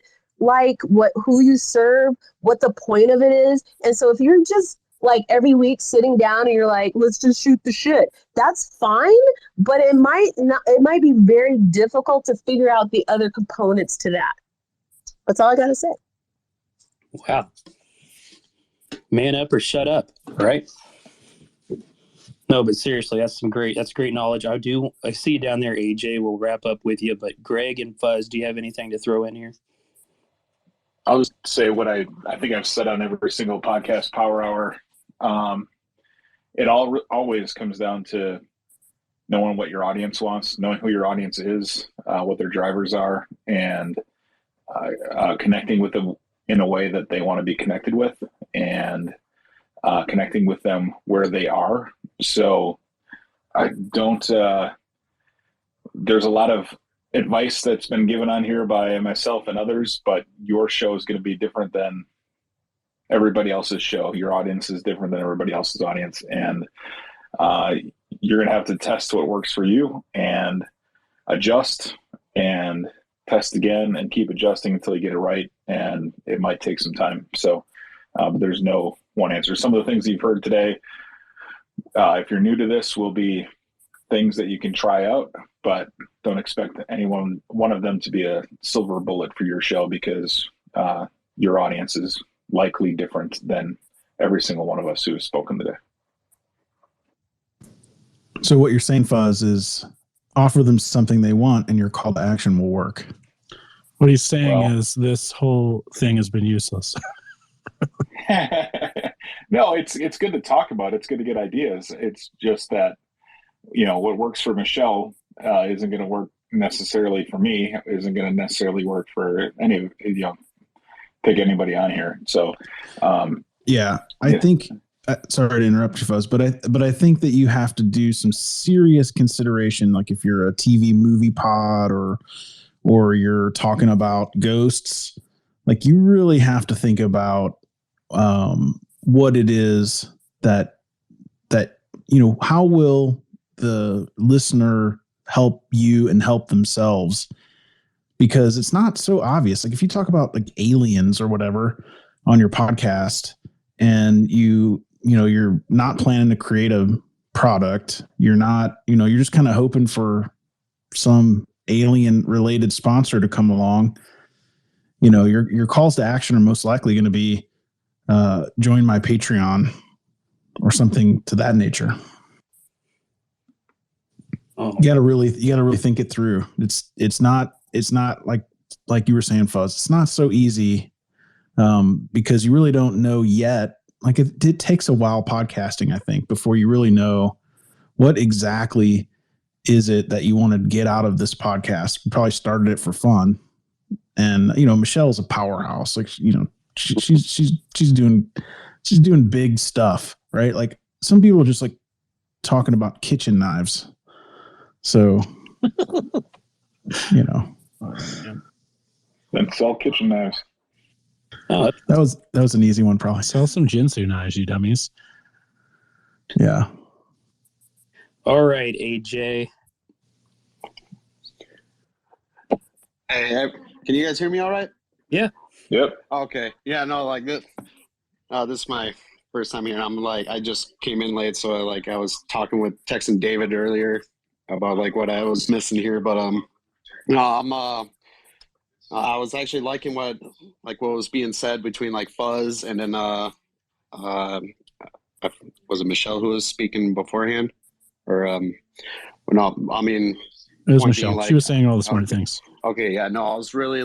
who you serve, what the point of it is. And so if you're just like every week sitting down and you're like, let's just shoot the shit, that's fine. But it might be very difficult to figure out the other components to that. That's all I got to say. Wow. Man up or shut up, right? No, but seriously, that's great knowledge. I see you down there, AJ. We'll wrap up with you, but Greg and Fuzz, do you have anything to throw in here? I'll just say what I think I've said on every single podcast Power Hour. It always comes down to knowing what your audience wants, knowing who your audience is, what their drivers are, and connecting with them in a way that they want to be connected with, and connecting with them where they are. So I don't, there's a lot of advice that's been given on here by myself and others, but your show is going to be different than everybody else's show. Your audience is different than everybody else's audience. And you're going to have to test what works for you and adjust and test again and keep adjusting until you get it right. And it might take some time. So there's no one answer. Some of the things you've heard today, if you're new to this, will be things that you can try out, but don't expect one of them to be a silver bullet for your show, because your audience is likely different than every single one of us who has spoken today. So what you're saying, Fuzz, is offer them something they want and your call to action will work. What he's saying is this whole thing has been useless. No, it's good to talk about. It's good to get ideas. It's just that, what works for Michelle isn't going to work necessarily for me, isn't going to necessarily work for pick anybody on here. So, I think, sorry to interrupt you, Fuzz, but I think that you have to do some serious consideration. Like if you're a TV movie pod or you're talking about ghosts, like you really have to think about what it is that how will the listener help you and help themselves, because it's not so obvious. Like if you talk about like aliens or whatever on your podcast and you're not planning to create a product, you're not, you're just kind of hoping for some alien related sponsor to come along, your calls to action are most likely going to be join my Patreon or something to that nature. You gotta really think it through. It's not like you were saying, Fuzz. It's not so easy because you really don't know yet. Like it takes a while podcasting, I think, before you really know what exactly is it that you want to get out of this podcast. You probably started it for fun, and Michelle's a powerhouse. Like she's doing big stuff, right? Like some people are just like talking about kitchen knives. So, then sell kitchen knives. Oh, that was an easy one, probably. Sell some Jinsu knives, you dummies. Yeah. All right, AJ. Hey, can you guys hear me all right? Yeah. Yep. Okay. Yeah, no, like this. This is my first time here. I just came in late, so I was talking with Tex and David earlier about what I was missing here, but I was actually liking what was being said between Fuzz and then was it Michelle who was speaking beforehand, or no? I mean, it was Michelle. She was saying all the smart things. Okay, yeah, no, I was really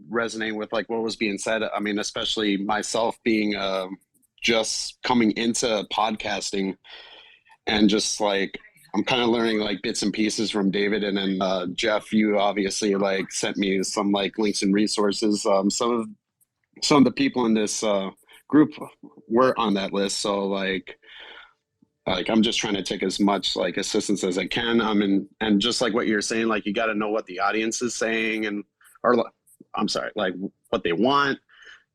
resonating with what was being said. I mean, especially myself being just coming into podcasting, and just I'm kind of learning bits and pieces from David, and then Jeff, you obviously sent me some links and resources. Some of the people in this group were on that list, so I'm just trying to take as much assistance as I can. And just what you're saying, you got to know what the audience is saying, what they want.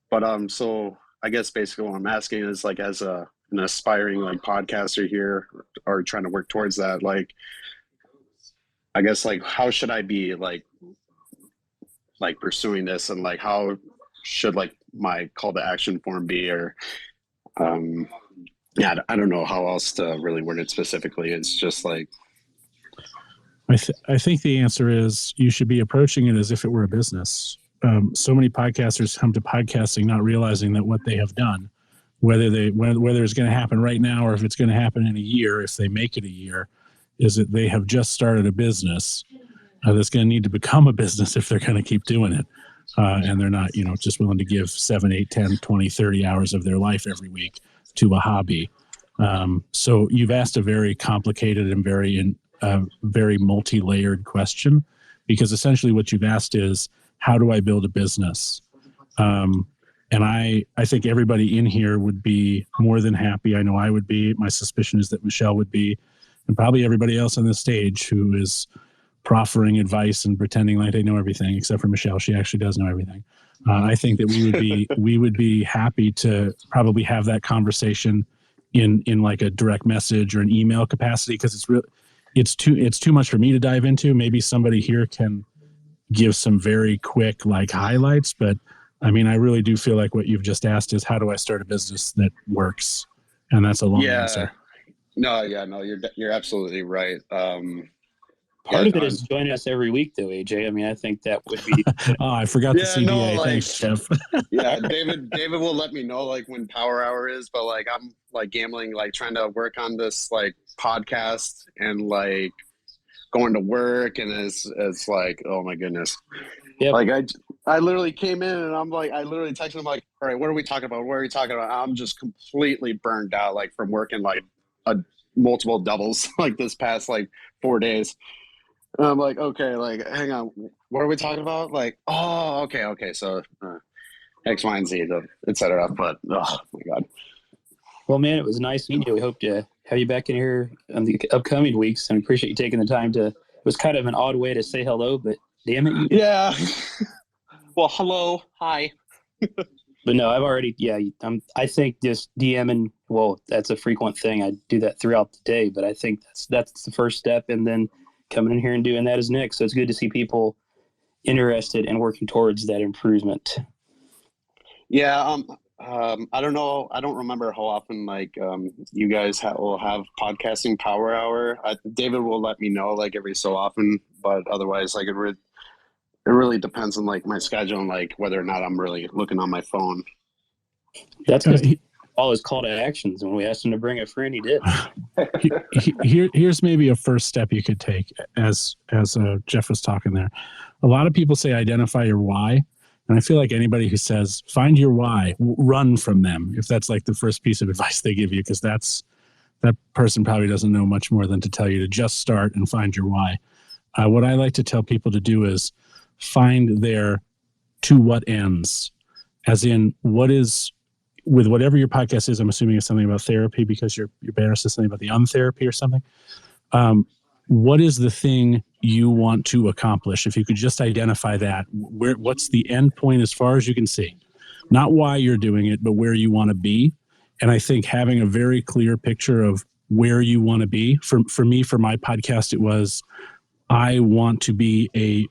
But so I guess basically what I'm asking is as an aspiring podcaster here, or trying to work towards that, I guess how should I be pursuing this, and how should my call to action form be, or I don't know how else to really word it specifically. It's just I think the answer is you should be approaching it as if it were a business. So many podcasters come to podcasting not realizing that what they have done, whether it's going to happen right now or if it's going to happen in a year, if they make it a year, is that they have just started a business that's going to need to become a business if they're going to keep doing it. And they're not, just willing to give 7, 8, 10, 20, 30 hours of their life every week to a hobby. So you've asked a very complicated and very multi-layered question, because essentially what you've asked is, how do I build a business? And I think everybody in here would be more than happy. I know I would be. My suspicion is that Michelle would be, and probably everybody else on the stage who is proffering advice and pretending like they know everything, except for Michelle. She actually does know everything. I think that we would be happy to probably have that conversation in like a direct message or an email capacity, because it's too much for me to dive into. Maybe somebody here can give some very quick like highlights, but I mean, I really do feel like what you've just asked is, how do I start a business that works? And that's a long answer. No, you're absolutely right. Part of it is joining us every week, though, AJ. I mean, I think that would be. Oh, I forgot the CTA. Thanks, Jeff. Yeah, David will let me know like when Power Hour is, but like I'm like gambling, like trying to work on this like podcast and like going to work, and it's like, oh my goodness. Yeah. Like I literally came in and I'm like, I literally texted him like, all right, what are we talking about? What are we talking about? I'm just completely burned out, like from working like multiple doubles like this past like 4 days. And I'm like, okay, like, hang on, what are we talking about? Like, oh, okay. So X, Y, and Z, et cetera. But, oh my God. Well, man, it was nice meeting you. We hope to have you back in here in the upcoming weeks, and appreciate you taking the time to. It was kind of an odd way to say hello, but damn it, you did. Yeah. Well, hello, hi. But no, I've already, I think just DMing, well, that's a frequent thing. I do that throughout the day, but I think that's the first step, and then coming in here and doing that is next. So it's good to see people interested and working towards that improvement. Yeah, I don't know. I don't remember how often like you guys will have podcasting Power Hour. David will let me know like every so often, but otherwise, like it really depends on like my schedule and like whether or not I'm really looking on my phone. That's all his call to actions. When we asked him to bring a friend, he did. Here's maybe a first step you could take, as Jeff was talking there. A lot of people say identify your why. And I feel like anybody who says, find your why, run from them, if that's like the first piece of advice they give you, because that person probably doesn't know much more than to tell you to just start and find your why. What I like to tell people to do is find their to what ends, as in what is, with whatever your podcast is, I'm assuming it's something about therapy because your banner says something about the untherapy or something. What is the thing you want to accomplish? If you could just identify that, what's the end point as far as you can see? Not why you're doing it, but where you want to be. And I think having a very clear picture of where you want to be, for me, for my podcast, it was, I want to be a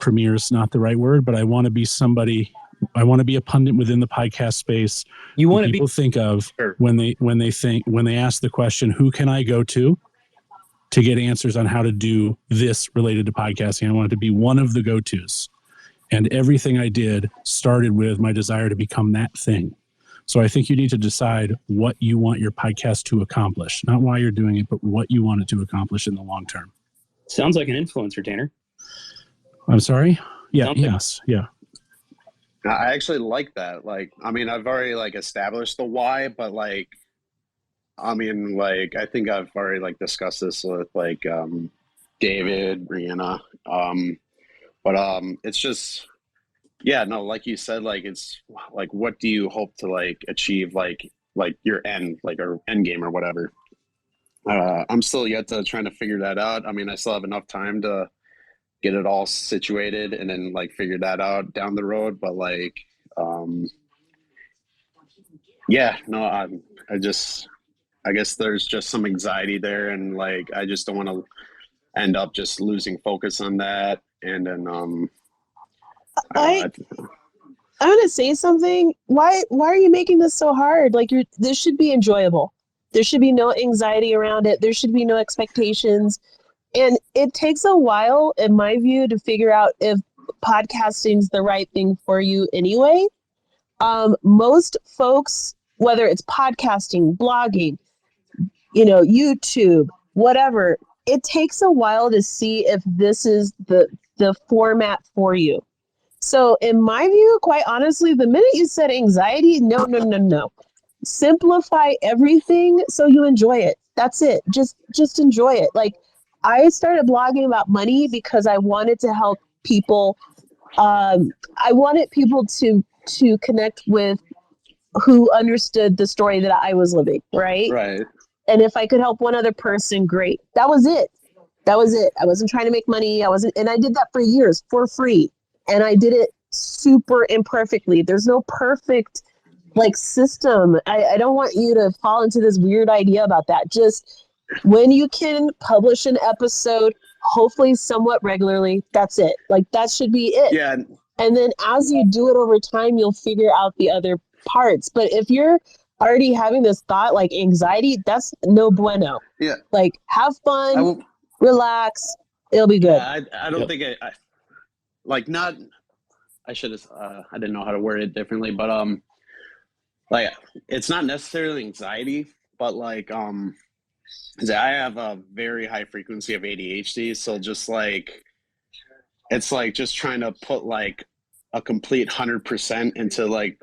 premier is not the right word, but I want to be somebody. I want to be a pundit within the podcast space. You want to people think of when they ask the question, who can I go to get answers on how to do this related to podcasting? I wanted to be one of the go-tos. And everything I did started with my desire to become that thing. So I think you need to decide what you want your podcast to accomplish, not why you're doing it, but what you want it to accomplish in the long term. Sounds like an influencer, Tanner. I'm sorry? Yeah, yes, yeah. I actually like that. Like, I mean, I've already like established the why, but like, I mean, like, I think I've already like discussed this with like David, Brianna. But it's just, yeah, no, like you said, like, it's like, what do you hope to like achieve, like your end, like, or end game or whatever. I'm still yet to trying to figure that out. I mean, I still have enough time to get it all situated and then like figure that out down the road. But like, yeah, no, I guess there's just some anxiety there, and like I just don't want to end up just losing focus on that. And then I want to say something. Why are you making this so hard? Like this should be enjoyable. There should be no anxiety around it. There should be no expectations. And it takes a while, in my view, to figure out if podcasting's the right thing for you anyway. Most folks, whether it's podcasting, blogging, YouTube, whatever, it takes a while to see if this is the format for you. So in my view, quite honestly, the minute you said anxiety, no. Simplify everything so you enjoy it. That's it. Just enjoy it. Like, I started blogging about money because I wanted to help people. I wanted people to to connect with who understood the story that I was living, right? Right. And if I could help one other person, great. That was it. I wasn't trying to make money. And I did that for years for free. And I did it super imperfectly. There's no perfect system. I don't want you to fall into this weird idea about that. Just when you can publish an episode, hopefully somewhat regularly, that's it. That should be it. Yeah. And then as you do it over time, you'll figure out the other parts. But if you're already having this thought anxiety, that's no bueno. Yeah. Have fun, relax, it'll be good. Yeah, I don't think I should have I didn't know how to word it differently, but it's not necessarily anxiety, but I have a very high frequency of ADHD, so just it's just trying to put a complete 100% into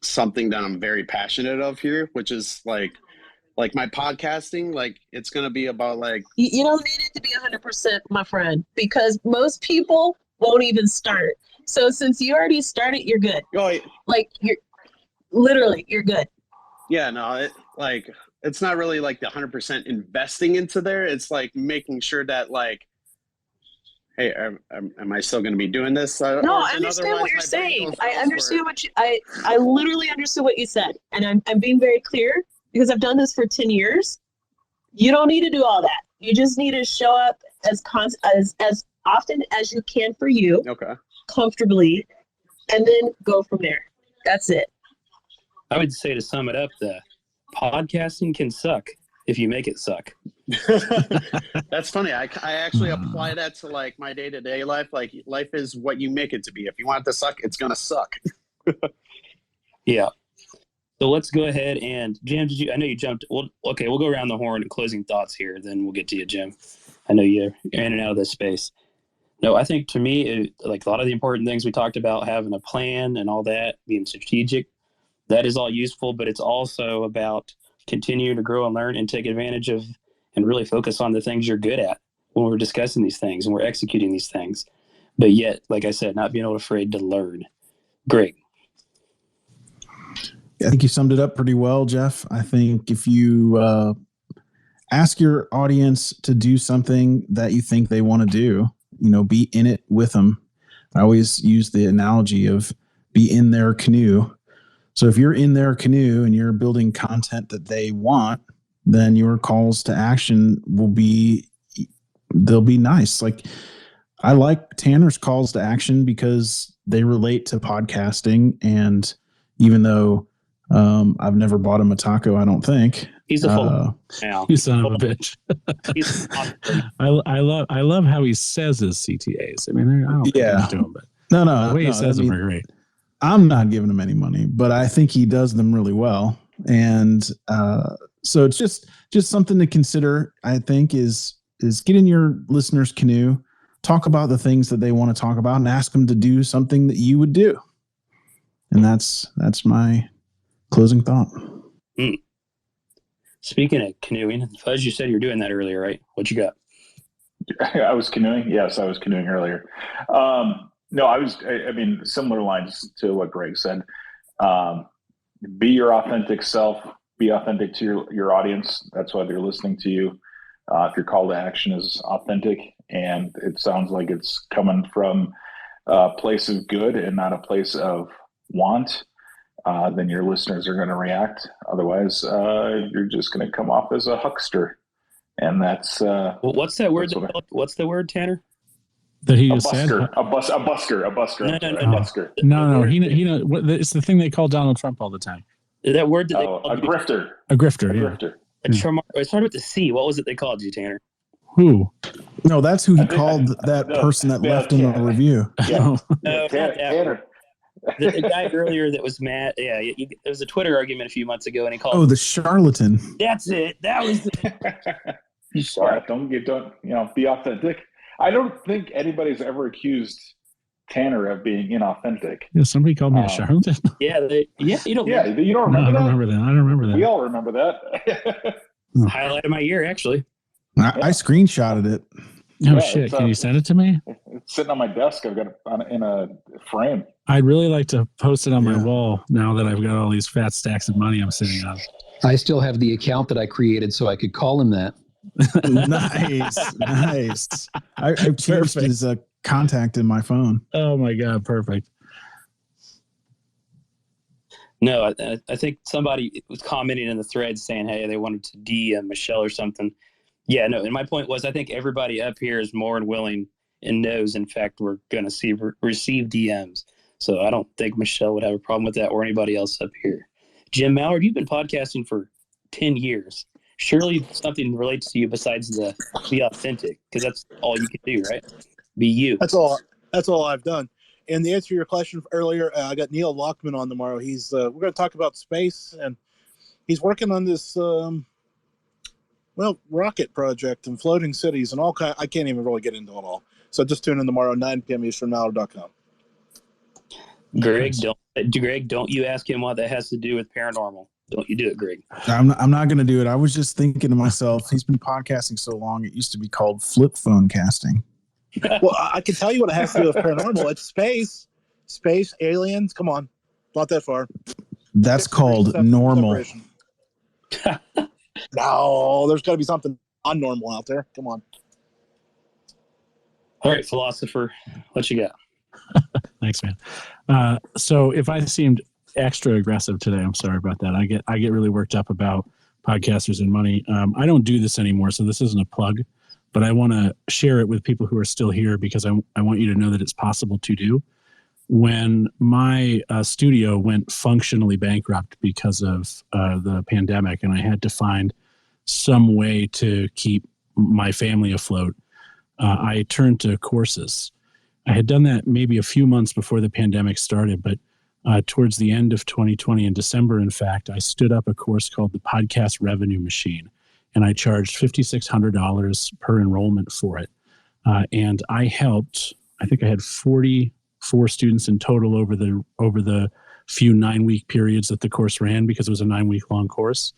something that I'm very passionate of here, which is my podcasting. It's gonna be about you don't need it to be 100%, my friend, because most people won't even start. So since you already started, you're good. Oh, yeah. You're good. Yeah, no, it's not really the 100% investing into there. It's making sure that hey, am I still going to be doing this? No, I understand what you're saying. I understand I literally understood what you said, and I'm being very clear because I've done this for 10 years. You don't need to do all that. You just need to show up as often as you can for you. Okay. Comfortably, and then go from there. That's it. I would say, to sum it up, the podcasting can suck if you make it suck. That's funny. I actually apply that to my day-to-day life. Life is what you make it to be. If you want it to suck, it's gonna suck. Yeah. So let's go ahead and Jim. I know you jumped. We'll go around the horn and closing thoughts here. Then we'll get to you, Jim. I know you're in and out of this space. No, I think to me, a lot of the important things we talked about, having a plan and all that, being strategic, that is all useful, but it's also about continuing to grow and learn and take advantage of and really focus on the things you're good at when we're discussing these things and we're executing these things. But yet, like I said, not being afraid to learn. Greg. I think you summed it up pretty well, Jeff. I think if you ask your audience to do something that you think they want to do, be in it with them. I always use the analogy of be in their canoe. So if you're in their canoe and you're building content that they want, then your calls to action they'll be nice. I like Tanner's calls to action because they relate to podcasting. And even though I've never bought him a taco, I don't think. He's a full you son of a bitch. I love how he says his CTAs. I mean, I don't to him, but the way he says them are great. I'm not giving him any money, but I think he does them really well. And so it's just something to consider. I think is get in your listeners' canoe, talk about the things that they want to talk about, and ask them to do something that you would do. And that's my closing thought. Speaking of canoeing, Fuzz, you said you were doing that earlier, right? What you got? I was canoeing. Yes, I was canoeing earlier. No, I mean, similar lines to what Greg said. Be your authentic self. Be authentic to your audience. That's why they're listening to you. If your call to action is authentic and it sounds like it's coming from a place of good and not a place of want, then your listeners are going to react. Otherwise, you're just going to come off as a huckster. And that's what's that word? What's the word, Tanner? That he just said? A busker. No. He it's the thing they call Donald Trump all the time. That word that a grifter. A grifter. It started with the C. What was it they called you, Tanner? Who? No, that's who he called that person that left in the review. Yeah. Tanner. The guy earlier that was mad. Yeah, there was a Twitter argument a few months ago, and he called. Oh, the charlatan. That's it. That was. Don't be authentic. I don't think anybody's ever accused Tanner of being inauthentic. Yeah, somebody called me a charlatan. You don't. You don't remember that? I don't remember that. We all remember that. Highlight of my year, actually. I screenshotted it. Oh Yeah, shit! it's, Can you send it to me? It's sitting on my desk. I've got it in a frame. I'd really like to post it on my Yeah. wall now that I've got all these fat stacks of money I'm sitting on. I still have the account that I created so I could call him that. Nice. I've changed Perfect. his contact in my phone. Oh my god, perfect. No, I think somebody was commenting in the thread saying, hey, they wanted to DM Michelle or something. Yeah, no, and my point was I think everybody up here is more than willing and knows, in fact, we're going to receive DMs. So I don't think Michelle would have a problem with that or anybody else up here. Jim Mallard, you've been podcasting for 10 years. Surely something relates to you besides the be authentic, because that's all you can do, right? Be you. That's all I've done. And the answer to your question earlier, I got Neil Lockman on tomorrow. He's we're going to talk about space, and he's working on this rocket project and floating cities and all kind. I can't even really get into it all. So just tune in tomorrow, 9 p.m. Eastern, Mallard.com. Greg, don't you ask him what that has to do with paranormal. Don't you do it, Greg. I'm not going to do it. I was just thinking to myself, he's been podcasting so long, it used to be called flip phone casting. Well, I can tell you what it has to do with paranormal. It's space, aliens. Come on, not that far. That's called normal. No, there's got to be something unnormal out there. Come on. All right, philosopher, what you got? Thanks, man. So if I seemed extra aggressive today, I'm sorry about that. I get really worked up about podcasters and money. I don't do this anymore, so this isn't a plug, but I want to share it with people who are still here because I want you to know that it's possible to do. When my studio went functionally bankrupt because of the pandemic, and I had to find some way to keep my family afloat, I turned to courses. I had done that maybe a few months before the pandemic started, but towards the end of 2020, in December, in fact, I stood up a course called the Podcast Revenue Machine, and I charged $5,600 per enrollment for it. And I helped, I think I had 44 students in total over the few 9-week periods that the course ran, because it was a 9-week long course.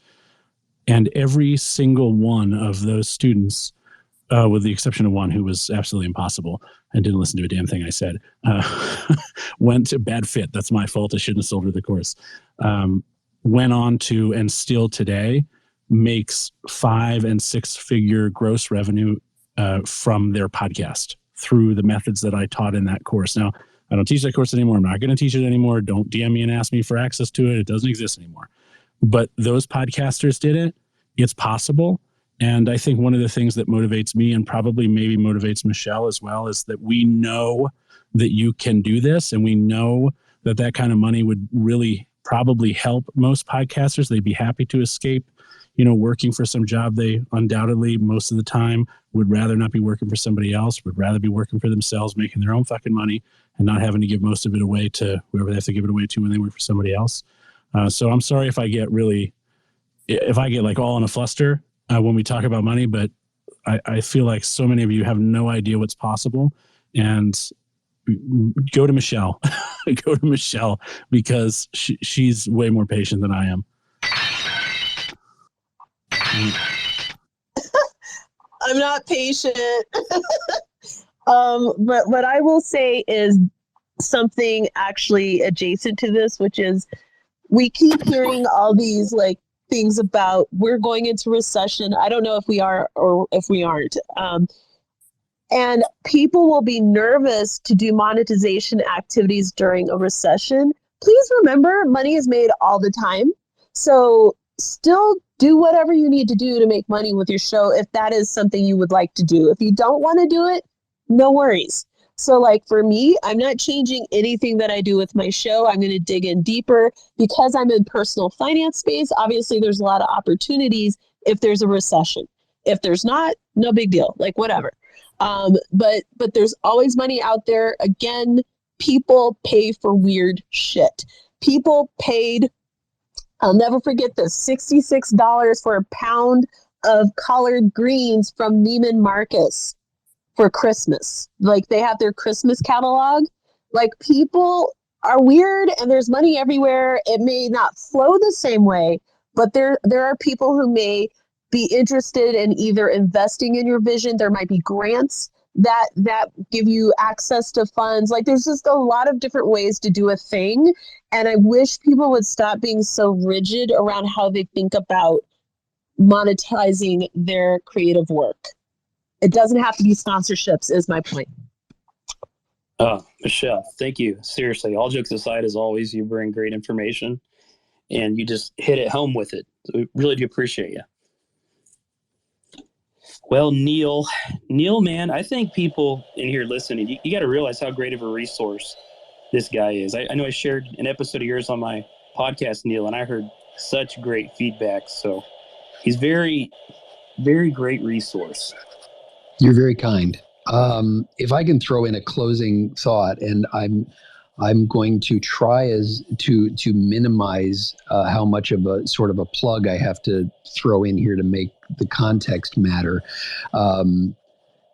And every single one of those students, with the exception of one who was absolutely impossible and didn't listen to a damn thing I said, went to bad fit. That's my fault. I shouldn't have sold her the course. Went on to, and still today, makes 5- and 6-figure gross revenue from their podcast through the methods that I taught in that course. Now, I don't teach that course anymore. I'm not going to teach it anymore. Don't DM me and ask me for access to it. It doesn't exist anymore. But those podcasters did it. It's possible. And I think one of the things that motivates me, and probably maybe motivates Michelle as well, is that we know that you can do this, and we know that that kind of money would really probably help most podcasters. They'd be happy to escape, working for some job they undoubtedly most of the time would rather not be working for somebody else, would rather be working for themselves, making their own fucking money and not having to give most of it away to whoever they have to give it away to when they work for somebody else. So I'm sorry if I get like all in a fluster when we talk about money, but I feel like so many of you have no idea what's possible. And go to Michelle. Go to Michelle, because she's way more patient than I am. I'm not patient. But what I will say is something actually adjacent to this, which is we keep hearing all these things about we're going into recession. I don't know if we are or if we aren't. And people will be nervous to do monetization activities during a recession. Please remember, money is made all the time. So still do whatever you need to do to make money with your show if that is something you would like to do. If you don't want to do it, no worries. So for me, I'm not changing anything that I do with my show. I'm going to dig in deeper because I'm in personal finance space. Obviously, there's a lot of opportunities if there's a recession. If there's not, no big deal, whatever. But there's always money out there. Again, people pay for weird shit. People paid, I'll never forget this, $66 for a pound of collard greens from Neiman Marcus for Christmas. They have their Christmas catalog. People are weird and there's money everywhere. It may not flow the same way, but there are people who may be interested in either investing in your vision. There might be grants that give you access to funds. Like there's just a lot of different ways to do a thing. And I wish people would stop being so rigid around how they think about monetizing their creative work. It doesn't have to be sponsorships, is my point. Oh, Michelle, thank you. Seriously, all jokes aside, as always, you bring great information and you just hit it home with it. So we really do appreciate you. Well, Neil, man, I think people in here listening, you got to realize how great of a resource this guy is. I know I shared an episode of yours on my podcast, Neil, and I heard such great feedback. So he's very, very great resource. You're very kind. If I can throw in a closing thought, and I'm going to try to minimize how much of a sort of a plug I have to throw in here to make the context matter.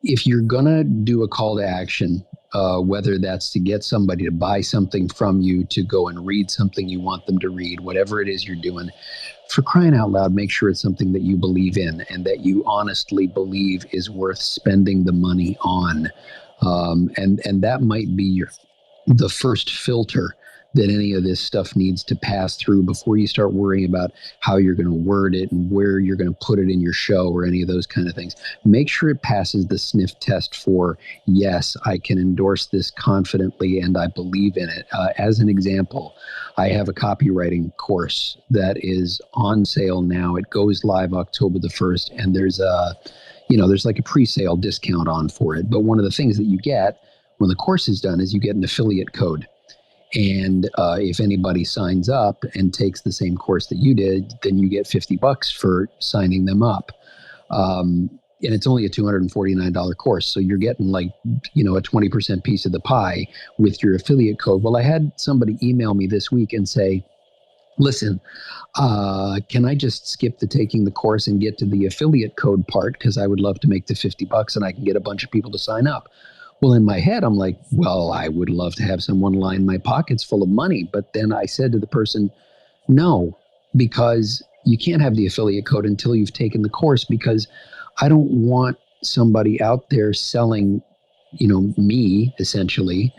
If you're gonna do a call to action, whether that's to get somebody to buy something from you, to go and read something you want them to read, whatever it is you're doing, for crying out loud, make sure it's something that you believe in and that you honestly believe is worth spending the money on. And that might be the first filter that any of this stuff needs to pass through before you start worrying about how you're going to word it and where you're going to put it in your show or any of those kind of things. Make sure it passes the sniff test for, yes, I can endorse this confidently and I believe in it. As an example, I have a copywriting course that is on sale now. It goes live October the 1st, and there's like a pre-sale discount on for it. But one of the things that you get when the course is done is you get an affiliate code. And if anybody signs up and takes the same course that you did, then you get $50 for signing them up. And it's only a $249 course. So you're getting a 20% piece of the pie with your affiliate code. Well, I had somebody email me this week and say, listen, can I just skip the taking the course and get to the affiliate code part? Because I would love to make the $50 and I can get a bunch of people to sign up. Well, in my head, I'm like, well, I would love to have someone line my pockets full of money. But then I said to the person, no, because you can't have the affiliate code until you've taken the course, because I don't want somebody out there selling, me essentially,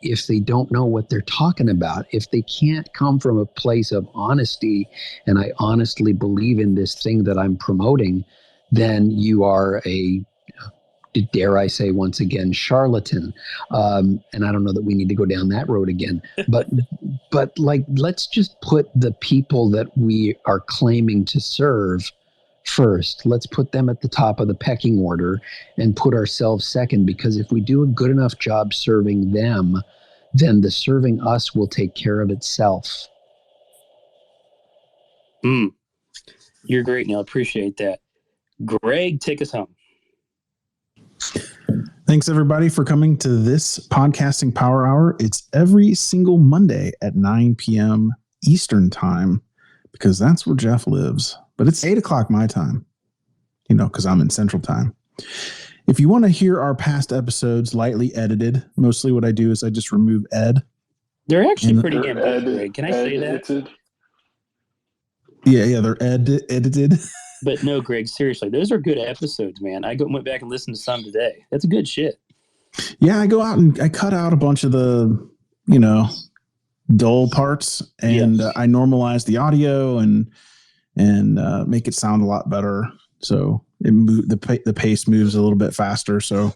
if they don't know what they're talking about. If they can't come from a place of honesty and I honestly believe in this thing that I'm promoting, then you are dare I say once again, charlatan. And I don't know that we need to go down that road again, but let's just put the people that we are claiming to serve first. Let's put them at the top of the pecking order and put ourselves second, because if we do a good enough job serving them, then the serving us will take care of itself. You're great, Neil. Appreciate that. Greg, take us home. Thanks, everybody, for coming to this Podcasting Power Hour. It's every single Monday at 9 p.m. Eastern Time, because that's where Jeff lives. But it's 8 o'clock my time, because I'm in Central Time. If you want to hear our past episodes lightly edited, mostly what I do is I just remove Ed. They're actually pretty damn good, Greg. Can I say that? Yeah, they're edited. But no, Greg, seriously, those are good episodes, man. I went back and listened to some today. That's good shit. Yeah, I go out and I cut out a bunch of the, dull parts, and I normalize the audio and make it sound a lot better. So the pace moves a little bit faster. So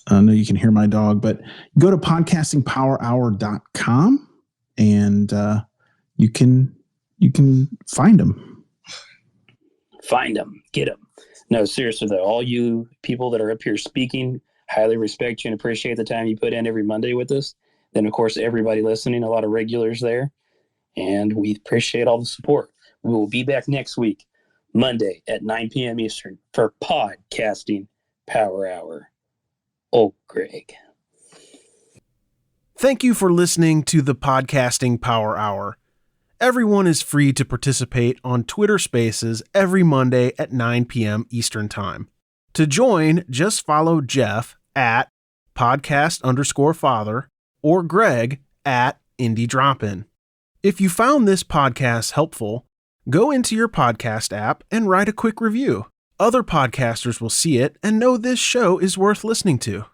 I know you can hear my dog, but go to podcastingpowerhour.com and you can find them. Find them, get them. No, seriously though, all you people that are up here speaking, highly respect you and appreciate the time you put in every Monday with us. Then of course, everybody listening, a lot of regulars there, and we appreciate all the support. We will be back next week, Monday at 9 p.m. Eastern for Podcasting Power Hour. Oh, Greg. Thank you for listening to the Podcasting Power Hour. Everyone is free to participate on Twitter Spaces every Monday at 9 p.m. Eastern Time. To join, just follow Jeff at podcast_father or Greg at Indie Dropin. If you found this podcast helpful, Go into your podcast app and write a quick review. Other podcasters will see it and know this show is worth listening to.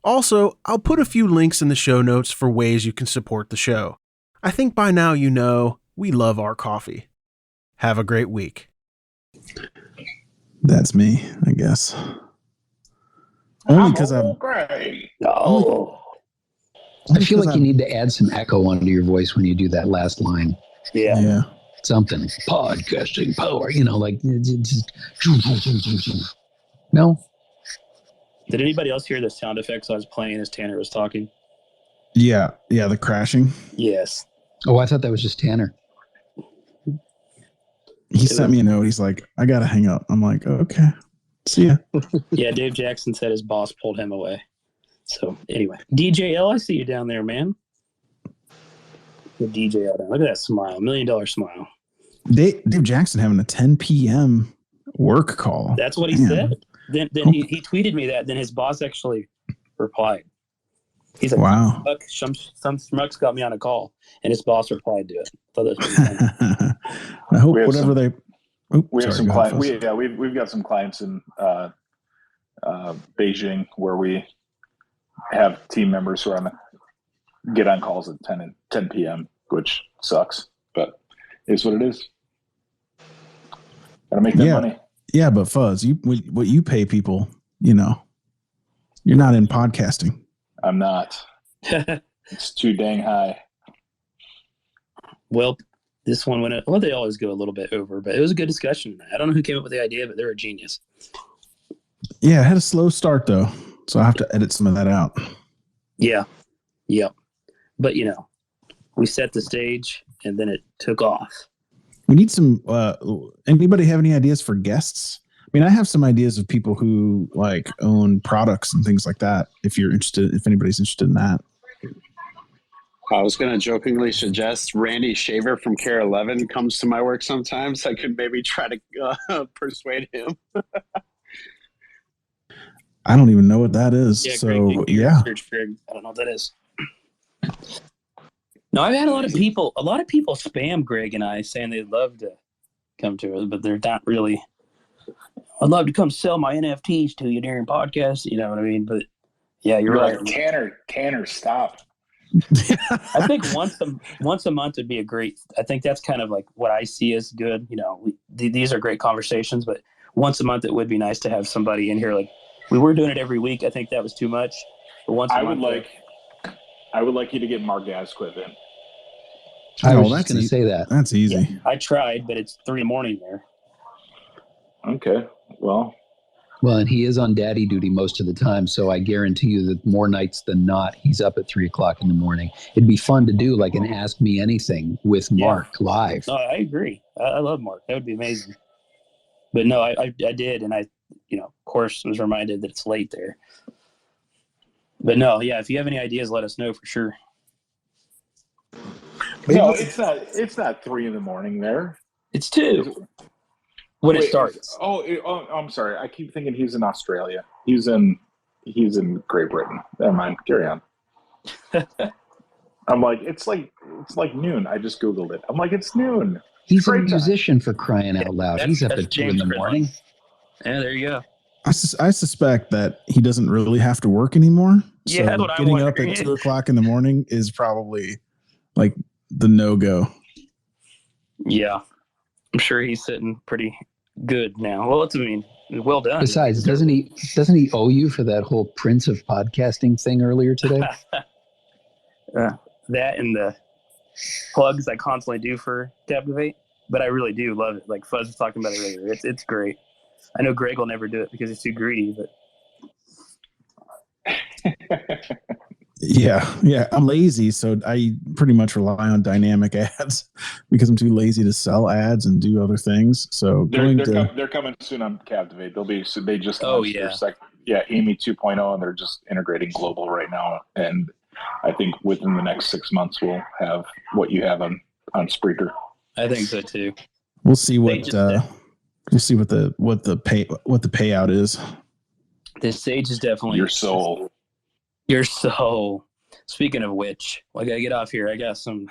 Also, I'll put a few links in the show notes for ways you can support the show. I think by now you know we love our coffee. Have a great week. That's me, I guess. Only because I'm great. Oh, I feel like you need to add some echo onto your voice when you do that last line. yeah. Something. Podcasting power. Like just... No? Did anybody else hear the sound effects I was playing as Tanner was talking? Yeah, the crashing. Yes. Oh, I thought that was just Tanner. He sent me a note. He's like, I gotta hang up. I'm like, okay. See ya. Yeah, Dave Jackson said his boss pulled him away. So anyway, DJL, I see you down there, man. The DJL down. Look at that smile, $1 million smile. Dave Jackson having a 10 p.m. work call. That's what he said. Then he tweeted me that. Then his boss actually replied. He's like, wow. Some schmucks got me on a call, and his boss replied to it. I hope whatever they. We have some clients. We've got some clients in Beijing where we have team members who get on calls at 10 p.m., which sucks, but it's what it is. Gotta make that money. Yeah, but Fuzz, what you pay people, you're not in podcasting. I'm not. It's too dang high. Well, this one went. Well, they always go a little bit over, but it was a good discussion. I don't know who came up with the idea, but they're a genius. Yeah, it had a slow start though, so I have to edit some of that out. Yeah, but we set the stage, and then it took off. We need some. Anybody have any ideas for guests? I mean, I have some ideas of people who own products and things like that. If anybody's interested in that. I was going to jokingly suggest Randy Shaver from Care 11 comes to my work sometimes. I could maybe try to persuade him. I don't even know what that is. Yeah, so, Greg, yeah. Greg, I don't know what that is. No, I've had a lot of people spam Greg and I saying they'd love to come to us, but they're not really. I'd love to come sell my NFTs to you during podcasts. You know what I mean? But yeah, you're right. Like, Tanner, stop. I think once a month would be a great. I think that's kind of like what I see as good. These are great conversations, but once a month it would be nice to have somebody in here. Like we were doing it every week. I think that was too much. But once a month, I would like you to get Mark Gasquith in. I was just going to say that. That's easy. Yeah, I tried, but it's 3 a.m. there. Okay, well, and he is on daddy duty most of the time, so I guarantee you that more nights than not, he's up at 3:00 in the morning. It'd be fun to do like an Ask Me Anything with Mark live. No, I agree. I love Mark. That would be amazing. But no, I did, and I, of course, was reminded that it's late there. But no, yeah, if you have any ideas, let us know for sure. No, it's not 3 a.m. there. It's 2 when it starts. Oh, I'm sorry. I keep thinking he's in Australia. He's in Great Britain. Never mind. Carry on. I'm like, it's like noon. I just Googled it. I'm like, it's noon. He's a musician for crying out loud. He's up at 2 in the morning. Yeah, there you go. I suspect that he doesn't really have to work anymore. Yeah, so that's what getting up at 2:00 in the morning is probably like the no-go. Yeah. I'm sure he's sitting pretty good now. Well, well done. Besides, doesn't he owe you for that whole Prince of Podcasting thing earlier today? That and the plugs I constantly do for Captivate, but I really do love it. Like Fuzz was talking about it earlier. It's great. I know Greg will never do it because he's too greedy, but Yeah. I'm lazy, so I pretty much rely on dynamic ads because I'm too lazy to sell ads and do other things. So they're coming soon on Captivate. They just launched their second, Amy 2.0, and they're just integrating global right now. And I think within the next 6 months we'll have what you have on Spreaker. I think so too. We'll see what the payout is. This stage is definitely your soul. Your soul. Speaking of which, I gotta get off here. I got some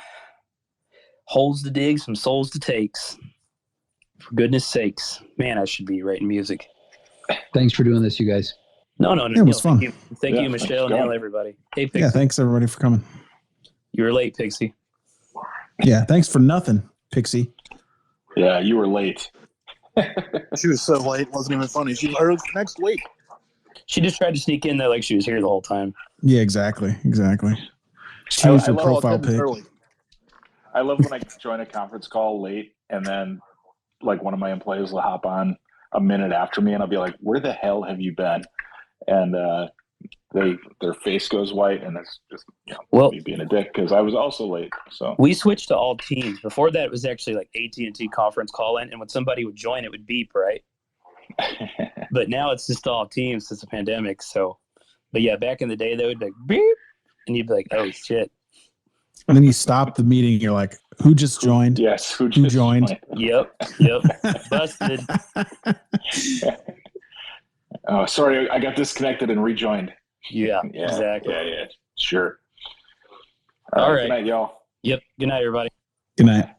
holes to dig, some souls to takes. For goodness sakes. Man, I should be writing music. Thanks for doing this, you guys. No. It was fun. Thank you, Michelle, and hello, everybody. Hey, Pixie. Yeah, thanks everybody for coming. You were late, Pixie. Yeah, thanks for nothing, Pixie. Yeah, you were late. She was so late, it wasn't even funny. She was next week. She just tried to sneak in there like she was here the whole time. Yeah, exactly. Change your love profile pic. I love when I join a conference call late and then like one of my employees will hop on a minute after me and I'll be like, where the hell have you been? And their face goes white and it's just me being a dick because I was also late. So we switched to all teams. Before that, it was actually like AT&T conference call in, and when somebody would join, it would beep, right? But now it's just all teams since the pandemic. So, but yeah, back in the day, they would be like beep, and you'd be like, "Oh shit!" And then you stop the meeting. You're like, "Who just joined?" Yes, who joined? Yep, busted. Oh, sorry, I got disconnected and rejoined. Yeah, exactly. Yeah, sure. All right. Good night, y'all. Yep. Good night, everybody. Good night.